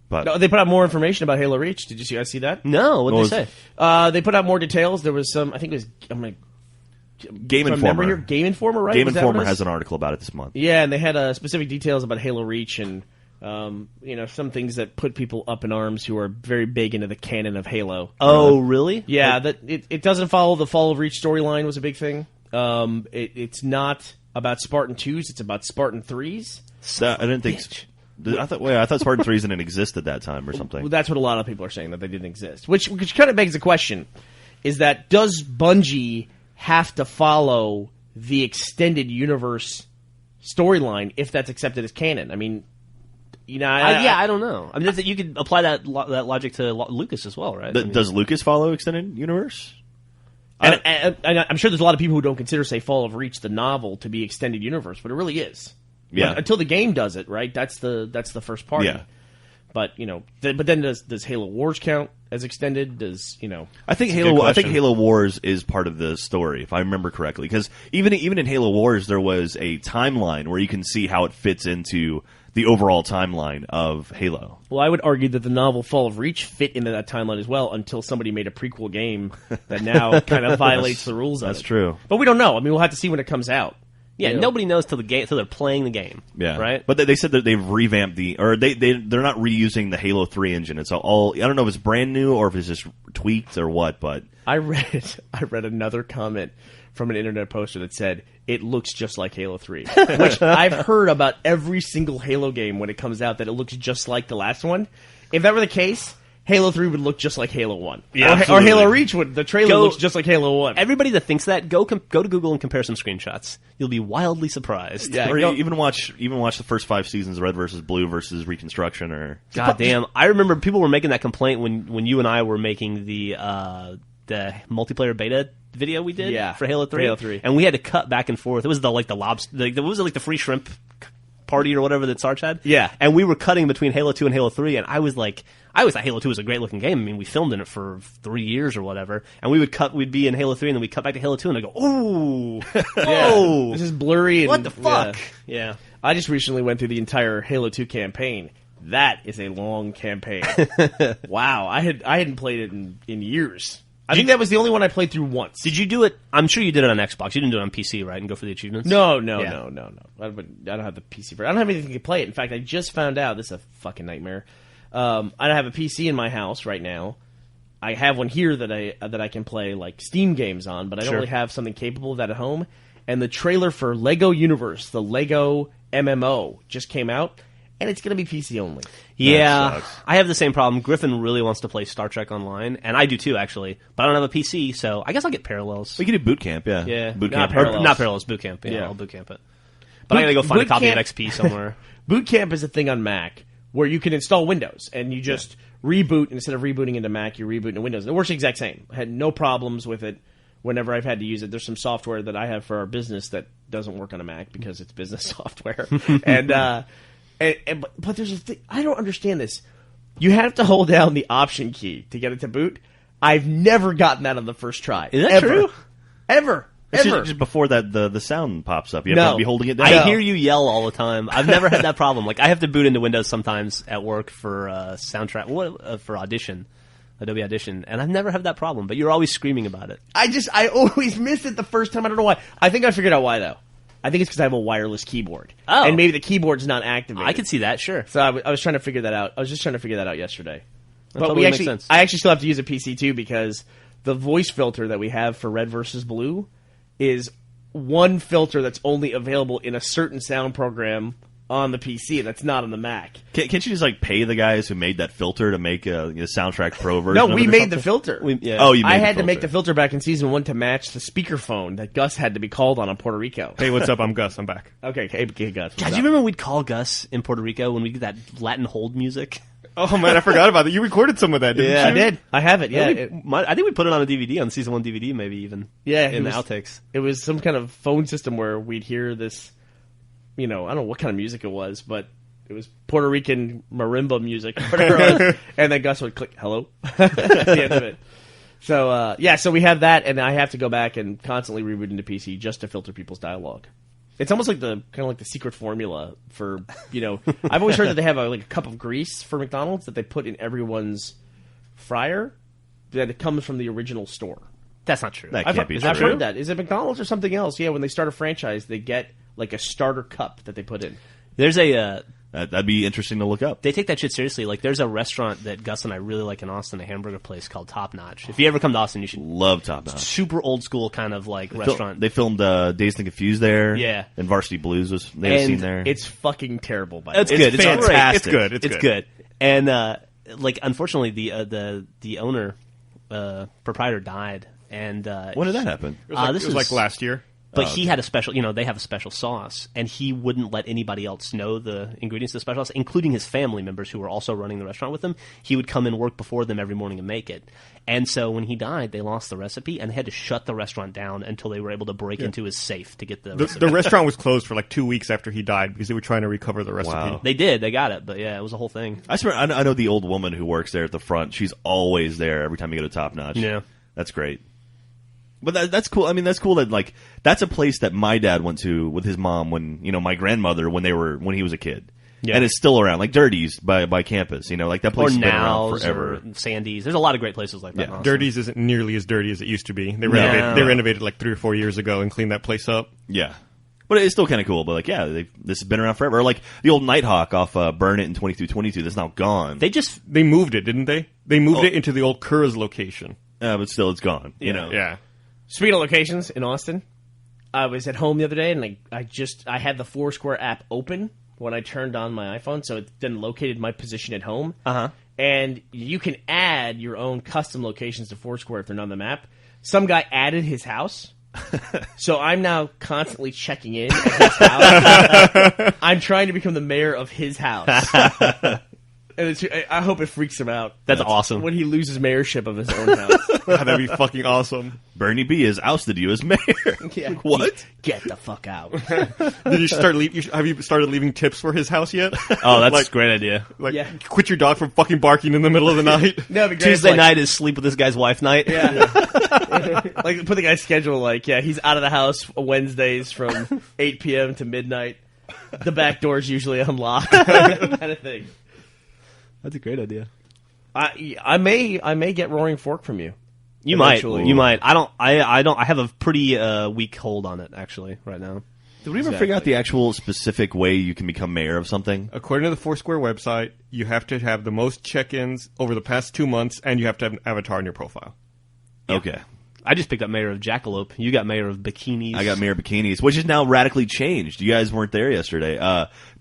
S3: But
S4: No, they put out more information about Halo Reach. Did you guys see that?
S2: No, what did they say?
S4: They put out more details. There was some, I think it was,
S3: Game Informer.
S4: Game Informer, right?
S3: Game
S4: Was that
S3: Informer
S4: what it is?
S3: has an article about it this month.
S4: Yeah, and they had specific details about Halo Reach and some things that put people up in arms who are very big into the canon of Halo.
S2: Oh, really?
S4: Yeah, that it doesn't follow the Fall of Reach storyline was a big thing. It's not about Spartan 2s, it's about Spartan 3s.
S3: I didn't think. I thought Spartan 3s didn't exist at that time or something.
S4: Well, that's what a lot of people are saying, that they didn't exist. Which kind of begs the question, is that does Bungie have to follow the extended universe storyline if that's accepted as canon? I mean,
S2: I don't know. I mean, you could apply that logic to Lucas as well, right?
S3: Does Lucas follow extended universe?
S4: And I'm sure there's a lot of people who don't consider, say, Fall of Reach, the novel, to be extended universe, but it really is.
S3: Yeah.
S4: Until the game does it, right? That's the first party.
S3: Yeah.
S4: But but then does Halo Wars count as extended?
S3: I think Halo Wars is part of the story, if I remember correctly, because even in Halo Wars there was a timeline where you can see how it fits into the overall timeline of Halo.
S4: Well, I would argue that the novel Fall of Reach fit into that timeline as well, until somebody made a prequel game that now kind of violates the rules of it.
S3: That's true.
S4: But we don't know. I mean, we'll have to see when it comes out.
S2: Yeah, nobody knows till they're playing the game.
S3: Yeah,
S2: right.
S3: But they said that they've revamped they're not reusing the Halo 3 engine. It's all, I don't know if it's brand new or if it's just tweaked or what. But
S4: I read another comment from an internet poster that said it looks just like Halo 3, which I've heard about every single Halo game when it comes out, that it looks just like the last one. If that were the case, Halo 3 would look just like Halo 1.
S2: Yeah,
S4: or Halo Reach the trailer looks just like Halo 1.
S2: Everybody that thinks that, go to Google and compare some screenshots. You'll be wildly surprised.
S4: Yeah,
S3: or even watch the first 5 seasons of Red versus Blue versus Reconstruction. Or
S2: God damn, I remember people were making that complaint when you and I were making the multiplayer beta video we did for Halo 3.
S4: Halo 3.
S2: And we had to cut back and forth. It was the free shrimp party or whatever that Sarge had.
S4: Yeah.
S2: And we were cutting between Halo 2 and Halo 3, and I always thought Halo 2 was a great looking game. I mean, we filmed in it for 3 years or whatever, and we'd be in Halo 3, and then we'd cut back to Halo 2, and I'd go, ooh, whoa.
S4: This is blurry. And,
S2: what the fuck?
S4: Yeah. I just recently went through the entire Halo 2 campaign. That is a long campaign. Wow. I hadn't played it in years. I think that was the only one I played through once.
S2: Did you do it? I'm sure you did it on Xbox. You didn't do it on PC, right? And go for the achievements?
S4: No. I don't have the PC for it. I don't have anything to play it. In fact, I just found out, this is a fucking nightmare. I don't have a PC in my house right now. I have one here that I can play like Steam games on, but I don't really have something capable of that at home. And the trailer for Lego Universe, the Lego MMO, just came out, and it's going to be PC only.
S2: Yeah, I have the same problem. Griffin really wants to play Star Trek Online, and I do too, actually. But I don't have a PC, so I guess I'll get Parallels.
S3: We can do Boot Camp, yeah.
S2: Yeah,
S3: Boot
S2: not
S3: Camp.
S2: not Parallels, Boot Camp. Yeah, I'll Boot Camp it. But I gotta go find a copy of XP somewhere.
S4: Boot Camp is a thing on Mac where you can install Windows, and you just reboot. Instead of rebooting into Mac, you reboot into Windows. And it works the exact same. I had no problems with it whenever I've had to use it. There's some software that I have for our business that doesn't work on a Mac because it's business software. But there's a thing, I don't understand this. You have to hold down the Option key to get it to boot. I've never gotten that on the first try.
S2: Is that true?
S4: Ever.
S3: Just before that, the sound pops up. You have to be holding it down.
S2: I hear you yell all the time. I've never had that problem. Like, I have to boot into Windows sometimes at work for soundtrack, for Audition, Adobe Audition, and I've never had that problem. But you're always screaming about it.
S4: I always miss it the first time. I don't know why. I think I figured out why though. I think it's because I have a wireless keyboard.
S2: Oh.
S4: And maybe the keyboard's not activated.
S2: I could see that, sure.
S4: So I was trying to figure that out. I was just trying to figure that out yesterday.
S2: That
S4: but
S2: totally makes sense.
S4: I actually still have to use a PC too, because the voice filter that we have for Red versus Blue is one filter that's only available in a certain sound program on the PC, and that's not on the Mac.
S3: Can't you just like pay the guys who made that filter to make a Soundtrack Pro version?
S4: No,
S3: of
S4: we
S3: it or
S4: made
S3: something?
S4: the filter.
S3: Oh, you made
S4: I
S3: the
S4: had to make
S3: filter.
S4: the filter back in season 1 to match the speakerphone that Gus had to be called on Puerto Rico.
S1: Hey, what's up? I'm Gus. I'm back.
S4: Okay, hey, Gus. what's
S2: God, do
S4: up?
S2: you remember we'd call Gus in Puerto Rico when we did that Latin hold music?
S1: Oh man, I forgot about that. You recorded some of that, didn't
S2: Yeah.
S1: you?
S4: I did. I have it. Yeah,
S2: I think we put it on a DVD, on season 1 DVD, maybe even.
S4: Yeah,
S2: in
S4: it
S2: the
S4: was-
S2: outtakes.
S4: it was some kind of phone system where we'd hear this. I don't know what kind of music it was, but it was Puerto Rican marimba music, whatever it was. And then Gus would click "hello" at the end of it. So so we have that, and I have to go back and constantly reboot into PC just to filter people's dialogue. It's almost like the secret formula for I've always heard that they have a cup of grease for McDonald's that they put in everyone's fryer that it comes from the original store.
S2: That's not true.
S3: That
S4: I've,
S3: can't be
S4: I've
S3: true.
S4: heard that. Is it McDonald's or something else? Yeah, when they start a franchise, they get like a starter cup that they put in.
S2: There's a
S3: That'd be interesting to look up.
S2: they take that shit seriously. Like, there's a restaurant that Gus and I really like in Austin, a hamburger place called Top Notch. If you ever come to Austin, you should.
S3: Love Top Notch.
S2: Super old school kind of restaurant.
S3: They filmed Dazed and Confused there.
S2: Yeah.
S3: And Varsity Blues was they had a
S2: And
S3: scene there.
S4: It's fucking terrible, by the
S2: It's
S4: way.
S2: good. It's
S3: fantastic.
S2: great.
S1: It's good. It's
S2: It's
S1: good.
S2: good. And unfortunately, the owner, proprietor died, and
S3: when did that happen?
S1: It was like,
S2: this
S1: it was like last year.
S2: But he had a special, they have a special sauce, and he wouldn't let anybody else know the ingredients of the special sauce, including his family members who were also running the restaurant with him. He would come and work before them every morning and make it. And so when he died, they lost the recipe, and they had to shut the restaurant down until they were able to break into his safe to get the recipe.
S1: The restaurant was closed for like 2 weeks after he died because they were trying to recover the recipe.
S3: Wow.
S2: They did. They got it. But yeah, it was a whole thing.
S3: I swear, I know the old woman who works there at the front. She's always there every time you go to Top Notch.
S2: Yeah.
S3: That's great. But that's cool. I mean, that's cool that that's a place that my dad went to with his mom when my grandmother when he was a kid.
S2: Yeah.
S3: And it's still around, like Dirty's by campus. That place
S2: Or
S3: has been around
S2: Now's
S3: forever.
S2: or Sandy's. There's a lot of great places like that.
S3: Yeah.
S2: in Austin.
S1: Dirty's isn't nearly as dirty as it used to be. They
S2: No.
S1: renovated like 3 or 4 years ago and cleaned that place up.
S3: Yeah. But it's still kind of cool. But this has been around forever. Or like the old Nighthawk off Burn It in 2222 that's now gone.
S1: They moved it, didn't they? They moved it into the old Curra's location.
S3: But still, it's gone.
S1: Yeah.
S4: Speaking of locations in Austin, I was at home the other day, and I had the Foursquare app open when I turned on my iPhone, so it then located my position at home.
S2: Uh-huh.
S4: And you can add your own custom locations to Foursquare if they're not on the map. Some guy added his house. So I'm now constantly checking in at his house. I'm trying to become the mayor of his house. And I hope it freaks him out.
S2: That's awesome.
S4: When he loses mayorship of his own house.
S1: God, that'd be fucking awesome.
S3: Bernie B has ousted you as mayor.
S4: Yeah.
S3: What?
S4: Get the fuck out.
S1: Did you start? Have you started leaving tips for his house yet?
S2: Oh, that's
S1: Like-
S2: a great idea.
S1: Like,
S4: Yeah.
S1: quit your dog from fucking barking in the middle of the night.
S4: No, it'd be great if,
S2: Tuesday night is sleep with this guy's wife night.
S4: Yeah. Like, put the guy's schedule, he's out of the house Wednesdays from 8 p.m. to midnight. The back door's usually unlocked. Kind of thing.
S2: That's a great idea.
S4: I may get Roaring Fork from you.
S2: You might.
S4: Eventually.
S2: You might. I don't. I have a pretty weak hold on it actually right now.
S3: Did we ever figure out the actual specific way you can become mayor of something?
S1: According to the Foursquare website, you have to have the most check-ins over the past 2 months, and you have to have an avatar in your profile.
S3: Okay.
S2: I just picked up mayor of Jackalope. You got mayor of Bikinis.
S3: I got mayor bikinis, which is now radically changed. You guys weren't there yesterday.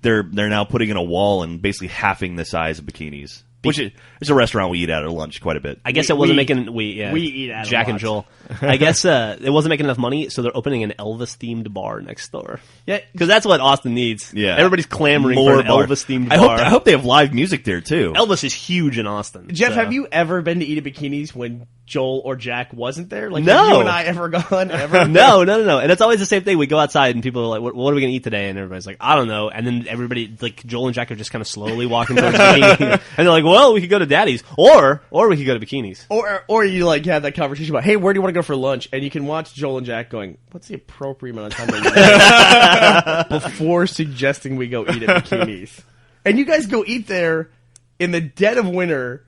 S3: They're now putting in a wall and basically halving the size of bikinis. Which is it's a restaurant we eat at lunch quite a bit.
S2: I guess it wasn't making we
S4: eat at
S2: Jack
S4: a
S2: and
S4: lot.
S2: Joel. I guess it wasn't making enough money, so they're opening an Elvis themed bar next door.
S4: Yeah,
S2: Because that's what Austin needs.
S3: Yeah.
S2: Everybody's clamoring
S3: More
S2: for an
S3: bar.
S2: Elvis themed
S3: I
S2: bar.
S3: hope they have live music there too.
S2: Elvis is huge in Austin.
S4: Jeff,
S2: so.
S4: have you ever been to Eat at Bikinis when Joel or Jack wasn't there? Like,
S2: No.
S4: have you and I ever gone? Ever?
S2: No. And it's always the same thing. We go outside and people are like, what are we going to eat today? And everybody's like, I don't know. And then everybody, like Joel and Jack are just kind of slowly walking towards Bikinis. And they're like, well, we could go to Daddy's. Or we could go to Bikinis.
S4: Or you have that conversation about, hey, where do you want to go for lunch? And you can watch Joel and Jack going, what's the appropriate amount of time that we before suggesting we go eat at Bikinis? And you guys go eat there in the dead of winter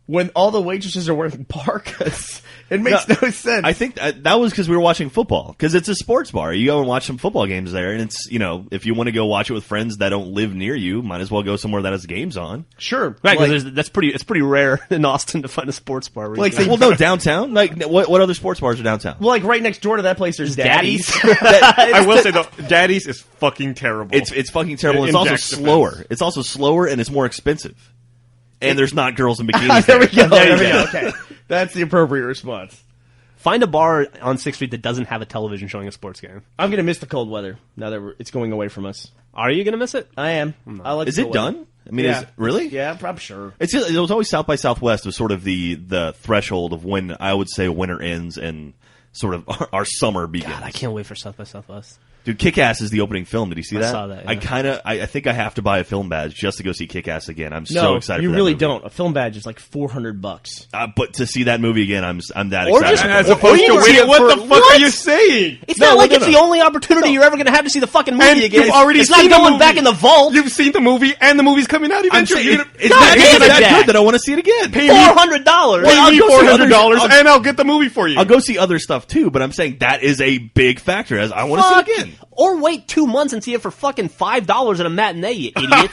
S4: when all the waitresses are wearing parkas. It makes no sense.
S3: I think that was because we were watching football. Because it's a sports bar. You go and watch some football games there, and it's, if you want to go watch it with friends that don't live near you, might as well go somewhere that has games on.
S4: Sure.
S2: Right, because it's pretty rare in Austin to find a sports bar.
S3: Well, no, downtown? Like, what other sports bars are downtown?
S4: Well, like right next door to that place, there's Daddy's.
S1: I will say, though, Daddy's is fucking terrible.
S3: It's fucking terrible. It's also slower. It's also slower, and it's more expensive. And there's not girls in bikinis.
S4: There we go. There we go. Okay. That's the appropriate response.
S2: Find a bar on 6th Street that doesn't have a television showing a sports game.
S4: I'm going to miss the cold weather now that it's going away from us.
S2: Are you going to miss it?
S4: I am. I like
S3: Is it done? I mean,
S4: Yeah.
S3: Really?
S4: Yeah, I'm sure.
S3: It was always South by Southwest was sort of the threshold of when I would say winter ends and sort of our summer begins.
S2: God, I can't wait for South by Southwest.
S3: Dude, Kick-Ass is the opening film. Did you see that?
S2: I saw that, yeah.
S3: I think I have to buy a film badge just to go see Kick-Ass again. I'm
S4: No,
S3: so excited.
S4: you
S3: for that
S4: really
S3: movie.
S4: don't. A film badge is like $400.
S3: But to see that movie again, I'm that
S2: Or
S3: excited.
S2: just-
S3: about
S1: As
S3: it.
S1: opposed to
S2: see it
S1: what
S2: for-
S1: the fuck
S2: what?
S1: are you saying?
S2: It's
S3: No,
S2: not like
S3: no,
S2: it's
S3: no.
S2: the only opportunity you're ever going to have to see the fucking movie
S1: And
S2: again.
S1: you've already
S2: it's
S1: seen
S2: not
S1: the
S2: going
S1: movie.
S2: back in the vault.
S1: You've seen the movie, and the movie's coming out
S3: I'm
S1: eventually.
S3: saying,
S1: You're gonna
S3: it's
S2: God
S3: not
S2: damn it,
S3: that
S2: Jack.
S3: good that I want to see it again.
S1: pay me
S2: $400.
S3: I'll
S1: Pay me
S3: go see
S1: $400,
S3: others-
S1: and I'll get the movie for you.
S3: I'll go see other stuff too, but I'm saying that is a big factor. As I want to see
S2: Fuck.
S3: it again.
S2: Or wait 2 months and see it for fucking $5 at a matinee, you idiot.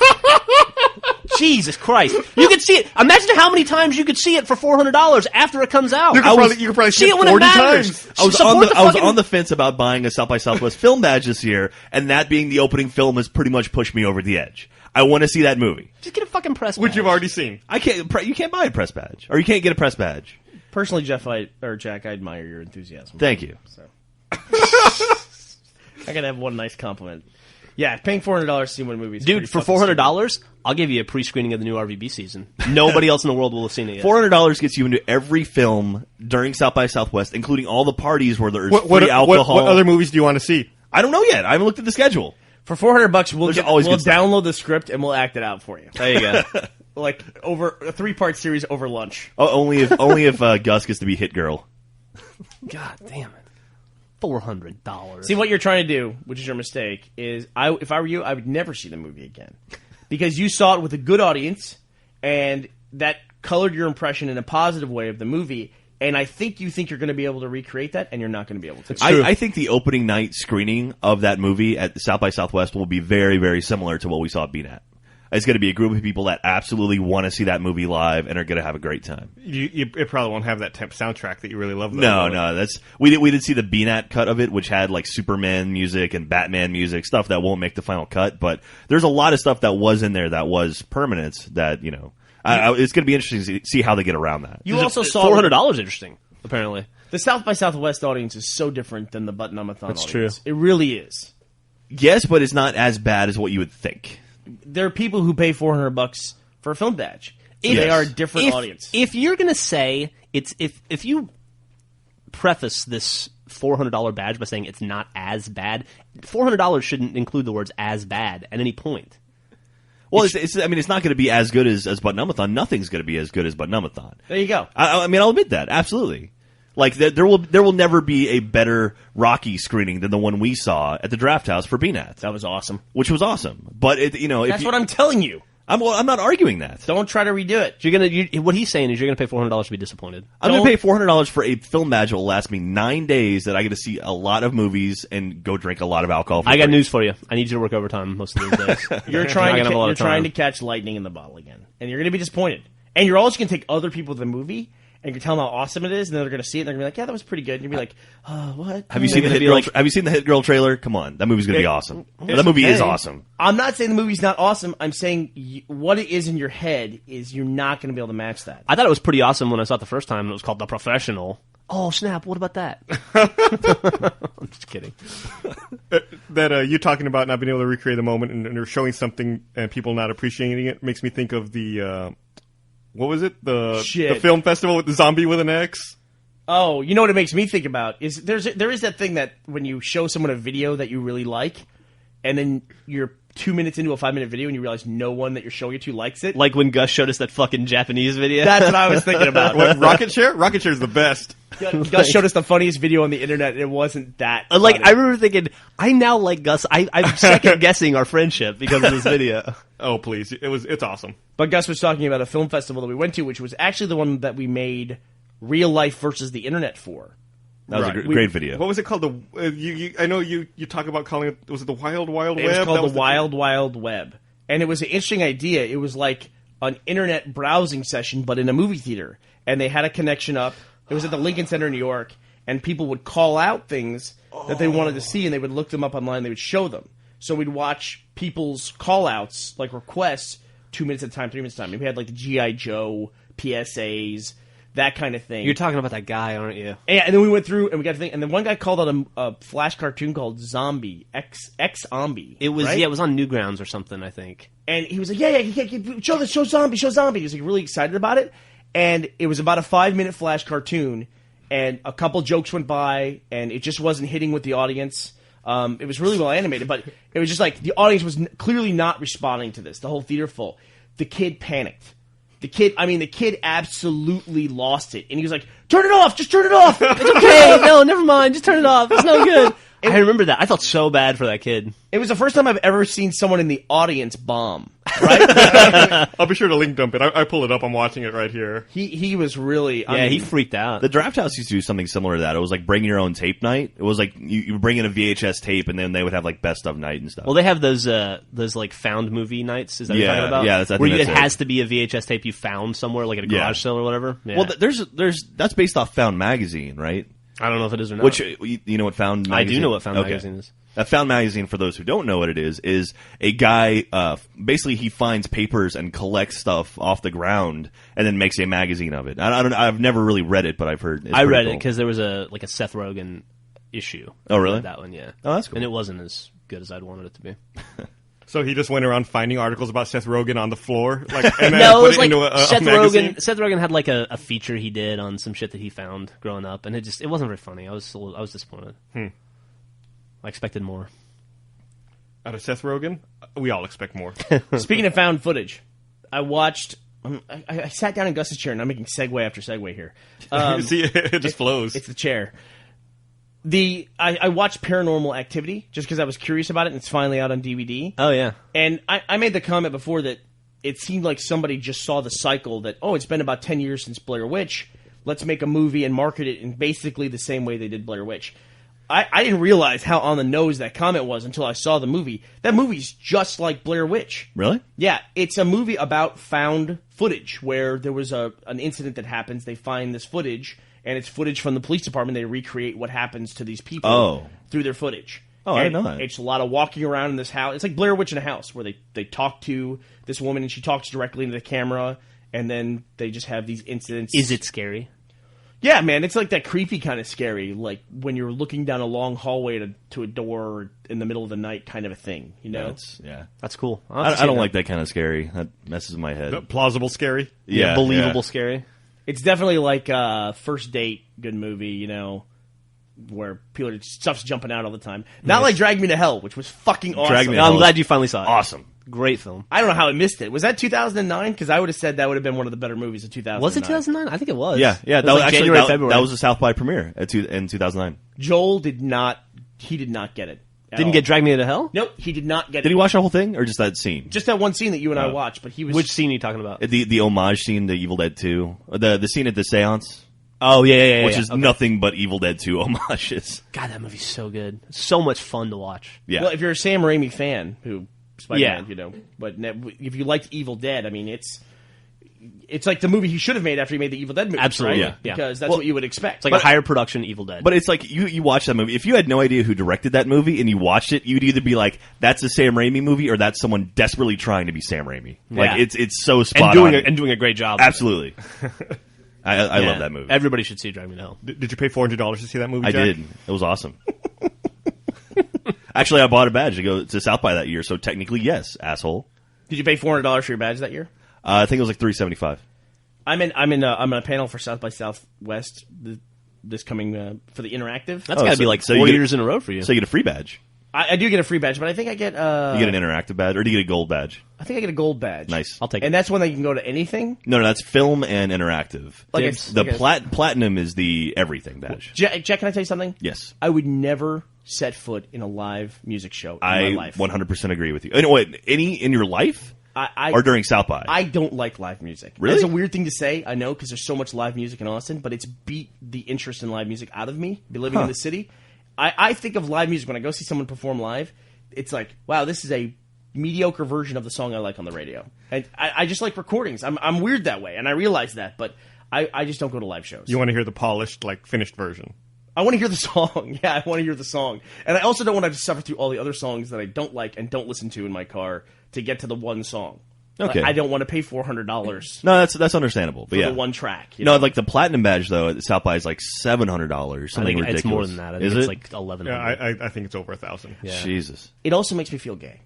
S2: Jesus Christ. You could see it. Imagine how many times you could see it for $400 after it comes out.
S1: You could probably see it
S2: when it
S1: 40
S2: matters.
S1: times.
S3: I was
S2: Support the fucking-
S3: on the fence about buying a South by Southwest film badge this year, and that being the opening film has pretty much pushed me over the edge. I want to see that movie.
S2: Just get a fucking press
S1: Which
S2: badge.
S1: you've already seen.
S3: I can't. You can't buy a press badge, or you can't get a press badge.
S4: Personally, Jack, I admire your enthusiasm.
S3: Thank you.
S4: I gotta have one nice compliment. Yeah, paying $400 to see one movie.
S2: Dude, for $400, I'll give you a pre-screening of the new RVB season. Nobody else in the world will have seen it yet.
S3: $400 gets you into every film during South by Southwest, including all the parties where there's
S1: What
S3: free alcohol.
S1: other movies do you want to see?
S3: I don't know yet. I haven't looked at the schedule.
S4: For $400, we'll
S3: There's always good stuff.
S4: download the script and we'll act it out for you.
S2: There you go.
S4: Like over a 3-part series over lunch.
S3: Oh, only if Gus gets to be Hit Girl.
S2: God damn it. $400.
S4: See, what you're trying to do, which is your mistake, is if I were you, I would never see the movie again. Because you saw it with a good audience, and that colored your impression in a positive way of the movie, and I think you think you're going to be able to recreate that, and you're not going to be able to.
S3: I think the opening night screening of that movie at South by Southwest will be very, very similar to what we saw at BNAT. It's going to be a group of people that absolutely want to see that movie live and are going to have a great time.
S1: It probably won't have that temp soundtrack that you really love.
S3: No, that's we did see the BNAT cut of it, which had like Superman music and Batman music, stuff that won't make the final cut. But there's a lot of stuff that was in there that was permanent. That it's going to be interesting to see how they get around that.
S4: You also saw
S2: $400 interesting, apparently.
S4: the South by Southwest audience is so different than the Button-on-a-thon
S2: That's
S4: audience.
S2: true.
S4: It really is.
S3: Yes, but it's not as bad as what you would think.
S4: There are people who pay $400 for a film badge. They
S3: Yes.
S4: are a different audience.
S2: If you're going to say it's if you preface this $400 badge by saying it's not as bad, $400 shouldn't include the words "as bad" at any point.
S3: Well, it's not going to be as good as Button-on-a-thon. Nothing's going to be as good as Button-on-a-thon.
S4: There you go.
S3: I mean, I'll admit that absolutely. Like there will never be a better Rocky screening than the one we saw at the Draft House for BNAT.
S4: That was awesome.
S3: Which was awesome. But
S4: That's what I'm telling you.
S3: I'm not arguing that.
S4: Don't try to redo it.
S2: What he's saying is you're gonna pay $400 to be disappointed.
S3: I'm going to pay $400 for a film badge that will last me 9 days that I get to see a lot of movies and go drink a lot of alcohol.
S2: I got news for you. I need you to work overtime most of these days.
S4: You're
S2: Not
S4: trying
S2: gonna have a lot
S4: to
S2: of time.
S4: catch lightning in the bottle again, and you're going to be disappointed. And you're also going to take other people to the movie, and you're telling them how awesome it is, and then they're going to see it, and they're going to be like, "Yeah, that was pretty good." And you'll be like, "Oh, what?"
S3: Have you seen the Hit Girl? Have you seen the Hit Girl trailer? Come on, that movie's going to be awesome. That movie is awesome.
S4: I'm not saying the movie's not awesome. I'm saying what it is in your head is you're not going to be able to match that.
S2: I thought it was pretty awesome when I saw it the first time. It was called The Professional. Oh snap! What about that? I'm just kidding.
S1: That you talking about not being able to recreate the moment and they're showing something and people not appreciating it makes me think of the what was it, the film festival with the zombie with an X.
S4: Oh, you know what it makes me think about is there is that thing that when you show someone a video that you really like, and then you're 2 minutes into a 5-minute video and you realize no one that you're showing it to likes it.
S2: Like when Gus showed us that fucking Japanese video.
S4: That's what I was thinking about.
S1: What, Rocket Share? Rocket Share is the best.
S4: Gus showed us the funniest video on the internet, and it wasn't that
S2: Like,
S4: funny.
S2: I remember thinking, I now like Gus. I'm second guessing our friendship because of this video.
S1: Oh, please. It's awesome.
S4: But Gus was talking about a film festival that we went to, which was actually the one that we made Real Life versus the Internet for.
S3: That was a great video.
S1: What was it called? I know you talk about calling it, was it the Wild Wild Web?
S4: It was called the Wild Wild Web. And it was an interesting idea. It was like an internet browsing session, but in a movie theater. And they had a connection up. It was at the Lincoln Center in New York. And people would call out things that they wanted to see, and they would look them up online. They would show them. So we'd watch people's call-outs, like requests, 2 minutes at a time, 3 minutes at a time. We had like the G.I. Joe, PSAs, that kind of thing.
S2: You're talking about that guy, aren't you?
S4: And then we went through and we got to think. And then one guy called out a Flash cartoon called Zombie, X-Zombie.
S2: It was
S4: right?
S2: it was on Newgrounds or something, I think.
S4: And he was like, yeah, show Zombie. He was like really excited about it. And it was about a 5-minute Flash cartoon, and a couple jokes went by, and it just wasn't hitting with the audience. It was really well animated, but it was just like the audience was clearly not responding to this. The whole theater full. The kid panicked. The kid absolutely lost it, and he was like, "Turn it off! Just turn it off! It's
S2: Okay, no, never mind. Just turn it off. It's no good." I remember that. I felt so bad for that kid.
S4: It was the first time I've ever seen someone in the audience bomb. Right?
S1: I'll be sure to link dump it. I pull it up. I'm watching it right here.
S4: He was really...
S2: He freaked out.
S3: The Draft House used to do something similar to that. It was like bring your own tape night. It was like you bring in a VHS tape, and then they would have like best of night and stuff.
S2: Well, they have those like found movie nights. Is that what you're talking about?
S3: Yeah, I
S2: where
S3: think
S2: it
S3: that's
S2: has to be a VHS tape you found somewhere, like at a garage sale or whatever. Yeah.
S3: Well, there's that's based off Found Magazine, right?
S2: I don't know if it is or not.
S3: Which you know what Found Magazine?
S2: I do know what Found Magazine is.
S3: Found Magazine, for those who don't know what it is a guy, basically he finds papers and collects stuff off the ground and then makes a magazine of it. I've never really read it, but I've heard
S2: I read it because there was a Seth Rogen issue.
S3: Oh, really?
S2: That one, yeah.
S3: Oh, that's cool.
S2: And it wasn't as good as I'd wanted it to be.
S1: So he just went around finding articles about Seth Rogen on the floor, like, and then
S2: No, it
S1: put
S2: was
S1: it
S2: like
S1: into a
S2: Seth
S1: magazine?
S2: Rogen. Seth Rogen had like a feature he did on some shit that he found growing up, and it wasn't very funny. I was disappointed. I expected more.
S1: Out of Seth Rogen, we all expect more.
S4: Speaking of found footage, I watched... I sat down in Gus's chair, and I'm making segue after segue here.
S1: See, it just flows.
S4: It's the chair. I watched Paranormal Activity just because I was curious about it, and it's finally out on DVD.
S2: Oh yeah.
S4: And I made the comment before that it seemed like somebody just saw the cycle that, it's been about 10 years since Blair Witch. Let's make a movie and market it in basically the same way they did Blair Witch. I didn't realize how on the nose that comment was until I saw the movie. That movie's just like Blair Witch.
S3: Really?
S4: Yeah, it's a movie about found footage where there was an incident that happens. They find this footage, and it's footage from the police department. They recreate what happens to these people through their footage.
S3: Oh, I didn't know that.
S4: It's a lot of walking around in this house. It's like Blair Witch in a house where they talk to this woman, and she talks directly into the camera, and then they just have these incidents.
S2: Is it scary?
S4: Yeah, man, it's like that creepy kind of scary, like when you're looking down a long hallway to a door in the middle of the night kind of a thing, you know?
S2: That's cool.
S3: I don't like that kind of scary. That messes with my head.
S1: Plausible scary?
S3: Yeah,
S2: believable scary.
S4: It's definitely like a first date good movie, you know, where stuff's jumping out all the time. Not like Drag Me to Hell, which was fucking awesome.
S3: Drag Me to
S2: No,
S3: Hell
S2: I'm glad you finally saw it.
S3: Awesome.
S2: Great film.
S4: I don't know how I missed it. Was that 2009? Because I would have said that would have been one of the better movies of 2009.
S2: Was it 2009? I think it was.
S3: Yeah.
S2: It was
S3: That was
S2: like
S3: actually
S2: January, February.
S3: that was a South by premiere in 2009.
S4: Joel did not get it.
S2: Didn't get Drag Me to Hell?
S4: Nope, he did not get it.
S3: Did he watch the whole thing or just that scene?
S4: Just that one scene that you and I watched, but he was...
S2: Which scene are you talking about?
S3: The homage scene to Evil Dead 2, the scene at the seance.
S2: Oh yeah.
S3: Which is nothing but Evil Dead 2 homages.
S2: God, that movie's so good. So much fun to watch.
S3: Yeah.
S4: Well, if you're a Sam Raimi fan, Spider-Man, you know, but if you liked Evil Dead, I mean, it's like the movie he should have made after he made the Evil Dead movie.
S2: Absolutely,
S4: right?
S2: yeah.
S4: Because that's what you would expect.
S2: It's like a higher production Evil Dead.
S3: But it's like you watch that movie. If you had no idea who directed that movie and you watched it, you'd either be like, "That's a Sam Raimi movie," or "That's someone desperately trying to be Sam Raimi." Like it's so spot on
S2: and doing a great job.
S3: Absolutely. I love that movie.
S2: Everybody should see Drag Me to Hell.
S1: Did you pay $400 to see that movie,
S3: I
S1: Jack?
S3: did. It was awesome. Actually, I bought a badge to go to South by that year, so technically, yes, asshole.
S4: Did you pay $400 for your badge that year?
S3: I think it was like $375.
S4: I'm in a panel for South by Southwest this coming for the interactive.
S2: That's got to be like 4 years in a row for you.
S3: So you get a free badge.
S4: I do get a free badge, but I think I get
S3: You get an interactive badge, or do you get a gold badge?
S4: I think I get a gold badge.
S3: Nice.
S2: I'll take
S4: And
S2: it.
S4: that's when they can go to anything.
S3: No, that's film and interactive.
S4: Like
S2: Dibs.
S3: The platinum is the everything badge.
S4: Jack, can I tell you something?
S3: Yes.
S4: I would never set foot in a live music show in my
S3: I
S4: life.
S3: 100% agree with you. Anyway, any in your life? Or during South by?
S4: I don't like live music.
S3: Really?
S4: It's a weird thing to say, I know, because there's so much live music in Austin, but it's beat the interest in live music out of me, be living in the city. I think of live music when I go see someone perform live, it's like, wow, this is a mediocre version of the song I like on the radio. And I just like recordings. I'm weird that way, and I realize that, but I just don't go to live shows.
S1: You want to hear the polished, like, finished version.
S4: I want to hear the song. Yeah, I want to hear the song. And I also don't want to have to suffer through all the other songs that I don't like and don't listen to in my car to get to the one song.
S3: Okay.
S4: I don't want to pay $400
S3: No, that's understandable. But
S4: for
S3: yeah.
S4: the one track.
S3: No, like the platinum badge though at South by is like $700,
S2: I
S3: something
S2: think
S3: ridiculous.
S2: it's more than that. I think
S3: Is
S2: it's
S3: it?
S2: like 1,100.
S1: Yeah, I think it's over 1,000.
S2: Yeah.
S3: Jesus.
S4: It also makes me feel gay.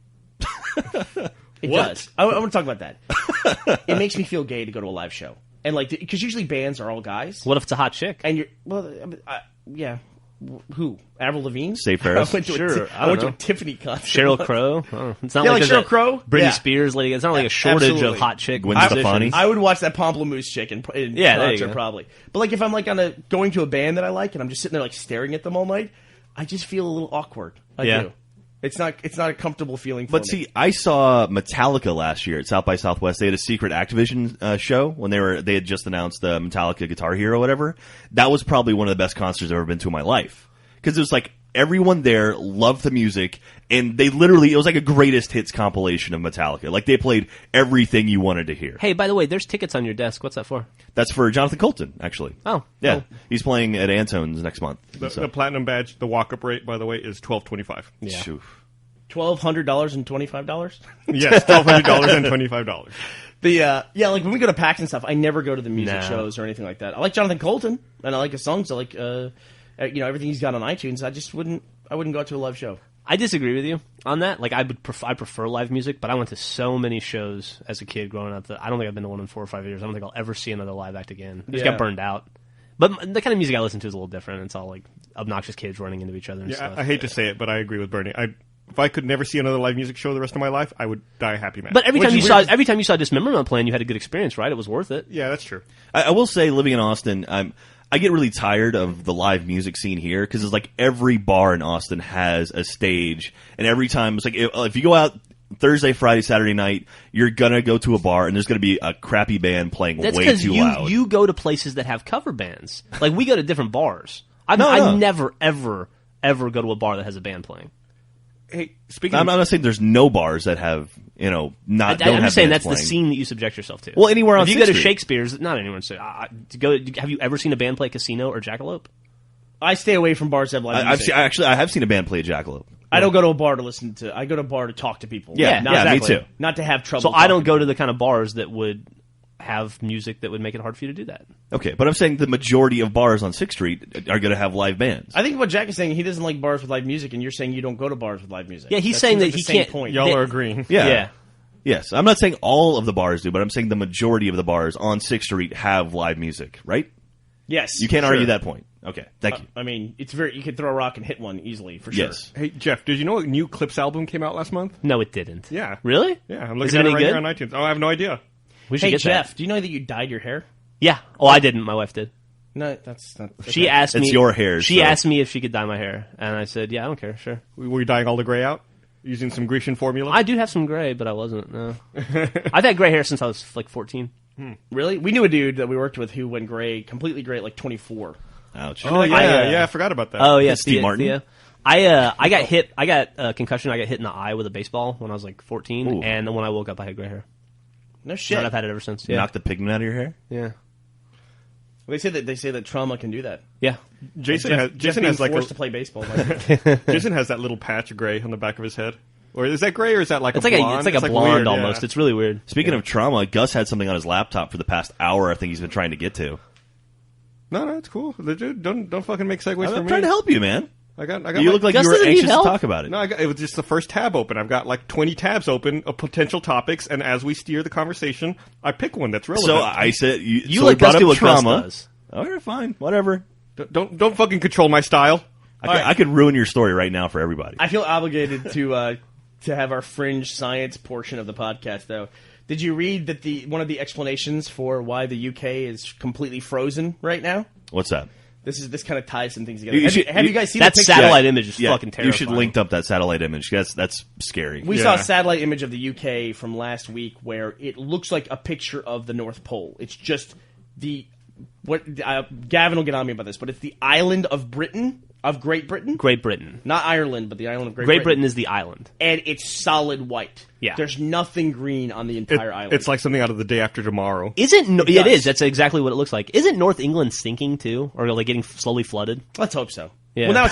S4: It
S1: What?
S4: does. I want to talk about that. It makes me feel gay to go to a live show. And like, because usually bands are all guys.
S2: What if it's a hot chick?
S4: And you're, well, yeah. Who? Avril Lavigne?
S3: Steve Ferris?
S4: I went to
S2: Sure,
S4: I went to
S2: know.
S4: a Tiffany concert.
S2: Sheryl
S4: once.
S2: Crow? Oh, it's not
S4: Yeah,
S2: like
S4: like
S2: there's
S4: Sheryl Crow?
S2: Britney
S4: Yeah.
S2: Spears, Lady. It's not like a shortage
S4: Absolutely.
S2: of hot chick.
S3: Gwen
S2: musicians.
S3: Stefani?
S4: I would watch that Pomplamoose chick in
S2: Yeah, there you
S4: concert
S2: go.
S4: probably. But like if I'm like going to a band that I like and I'm just sitting there like staring at them all night, I just feel a little awkward. I
S2: Yeah.
S4: do. It's not a comfortable feeling for
S3: But
S4: me.
S3: see, I saw Metallica last year at South by Southwest. They had a secret Activision show when they had just announced the Metallica Guitar Hero or whatever. That was probably one of the best concerts I've ever been to in my life. Because it was like everyone there loved the music, and it was like a greatest hits compilation of Metallica. Like they played everything you wanted to hear.
S2: Hey, by the way, there's tickets on your desk. What's that for?
S3: That's for Jonathan Colton, actually.
S2: Oh,
S3: Yeah,
S2: cool.
S3: he's playing at Antone's next month.
S1: The platinum badge, the walk-up rate, by the way, is $1,225.
S2: Yeah.
S3: Shoo.
S4: $1,200 and $25.
S1: Yes, $1,200 and $25.
S4: Yeah, like when we go to PAX and stuff, I never go to the music
S2: No.
S4: shows or anything like that. I like Jonathan Colton and I like his songs. I like everything he's got on iTunes. I wouldn't go out to a live show.
S2: I disagree with you on that. Like, I prefer live music, but I went to so many shows as a kid growing up that I don't think I've been to one in 4 or 5 years. I don't think I'll ever see another live act again. I just
S4: Yeah.
S2: got burned out. But the kind of music I listen to is a little different. It's all like obnoxious kids running into each other and
S1: Yeah,
S2: stuff.
S1: I hate to say it, but I agree with Bernie. If I could never see another live music show the rest of my life, I would die a happy man.
S2: But every
S1: Which
S2: time
S1: is
S2: you
S1: weird.
S2: saw Dismemberment playing, you had a good experience, right? It was worth it.
S1: Yeah, that's true.
S3: I will say, living in Austin, I get really tired of the live music scene here because it's like every bar in Austin has a stage, and every time it's like if you go out Thursday, Friday, Saturday night, you're gonna go to a bar and there's gonna be a crappy band playing
S2: That's
S3: way
S2: because
S3: too loud.
S2: you go to places that have cover bands. Like, we go to different bars. I
S3: No.
S2: never, ever, ever go to a bar that has a band playing.
S1: Hey, speaking
S3: I'm
S1: of...
S3: not saying there's no bars that have don't
S2: I'm
S3: have
S2: just saying
S3: bands
S2: that's the
S3: playing.
S2: scene that you subject yourself to.
S3: Well, anywhere on
S2: if you go
S3: 6th
S2: to
S3: Street.
S2: Shakespeare's, not anywhere. Have you ever seen a band play Casino or Jackalope?
S4: I stay away from bars that have live music.
S3: I have seen a band play Jackalope.
S4: I don't go to a bar to listen to. I go to a bar to talk to people.
S3: Yeah,
S4: not
S3: yeah, me
S4: exactly.
S3: too.
S4: Not to have trouble.
S2: So I don't
S4: talking.
S2: go to the kind of bars that would have music that would make it hard for you to do that.
S3: Okay, but I'm saying the majority of bars on 6th Street are going to have live bands.
S4: I think what Jack is saying, he doesn't like bars with live music, and you're saying you don't go to bars with live music.
S2: Yeah, he's
S4: That
S2: saying
S4: seems
S2: that
S4: like the
S2: he
S4: same
S2: can't-
S4: Point.
S1: Y'all
S2: they-
S1: are agreeing.
S3: Yeah. Yes, I'm not saying all of the bars do, but I'm saying the majority of the bars on 6th Street have live music, right?
S4: Yes,
S3: You can't
S4: sure.
S3: argue that point. Okay, thank you.
S4: I mean, it's very. You could throw a rock and hit one easily for sure.
S3: Yes.
S1: Hey, Jeff, did you know a new Clips album came out last month?
S2: No, it didn't.
S1: Yeah.
S2: Really?
S1: Yeah, I'm
S2: Is
S1: looking
S2: it
S1: at it
S2: any
S1: right
S2: good?
S1: here on iTunes. Oh, I have no idea.
S2: We should
S4: Hey
S2: get
S4: Jeff,
S2: that.
S4: do you know that you dyed your hair?
S2: Yeah. Oh, I didn't. My wife did.
S4: No, that's not.
S2: She asked
S3: It's
S2: me.
S3: your hair,
S2: She
S3: so-
S2: asked me if she could dye my hair, and I said, "Yeah, I don't care. Sure."
S1: Were you dyeing all the gray out? Using some Grecian formula?
S2: I do have some gray, but I wasn't. No. I've had gray hair since I was like 14.
S4: Really? We knew a dude that we worked with who went gray, completely gray, at like 24.
S3: Ouch.
S1: Oh, yeah,
S2: I,
S1: yeah, I forgot about that.
S2: Oh yeah,
S3: Steve
S2: Thea,
S3: Martin?
S2: Thea. I got hit. I got a concussion. I got hit in the eye with a baseball when I was like 14,
S3: Ooh.
S2: and then when I woke up, I had gray hair.
S4: No shit.
S2: And I've had it ever since. Yeah.
S3: Knock the pigment out of your hair?
S2: Yeah.
S4: They say that trauma can do that.
S2: Yeah.
S1: Jason
S4: Jeff,
S1: has
S4: Jeff
S1: Jason
S4: being
S1: has like
S4: forced to play baseball. Like,
S1: Jason has that little patch of gray on the back of his head. Or is that gray or is that like
S2: It's
S1: a
S2: like
S1: blonde?
S2: a blonde
S1: weird,
S2: almost.
S1: yeah.
S2: It's really weird.
S3: Speaking of trauma, Gus had something on his laptop for the past hour I think he's been trying to get to.
S1: No, it's cool. Dude, don't fucking make segues for
S3: I'm
S1: me.
S3: trying to help you, man.
S1: I got
S3: You
S1: my-
S3: look like
S2: Gus
S3: you were
S2: doesn't need
S3: anxious to
S2: help.
S3: talk about it.
S1: No, it was just the first tab open. I've got like 20 tabs open of potential topics, and as we steer the conversation, I pick one that's relevant.
S3: So I said
S2: You
S3: so
S2: let
S3: we brought
S2: Gus do
S3: up
S2: what Gus
S3: trauma.
S2: does.
S3: All right, fine, whatever.
S1: Don't fucking control my style.
S3: I could ruin your story right now for everybody.
S4: I feel obligated to have our fringe science portion of the podcast, though. Did you read that one of the explanations for why the UK is completely frozen right now?
S3: What's that?
S4: This kind of ties some things together.
S3: Have
S4: you guys seen
S2: that
S4: the picture?
S2: satellite image is fucking terrifying.
S3: You should link up that satellite image. That's scary.
S4: We saw a satellite image of the UK from last week where it looks like a picture of the North Pole. It's just Gavin will get on me about this, but it's the island of Great Britain.
S2: Great Britain.
S4: Not Ireland, but the island of Great
S2: Britain. Great Britain is the island.
S4: And it's solid white.
S2: Yeah.
S4: There's nothing green on the entire island.
S1: It's like something out of The Day After Tomorrow.
S2: It is. That's exactly what it looks like. Isn't North England sinking too? Or like getting slowly flooded?
S4: Let's hope so.
S2: Yeah.
S4: Well, now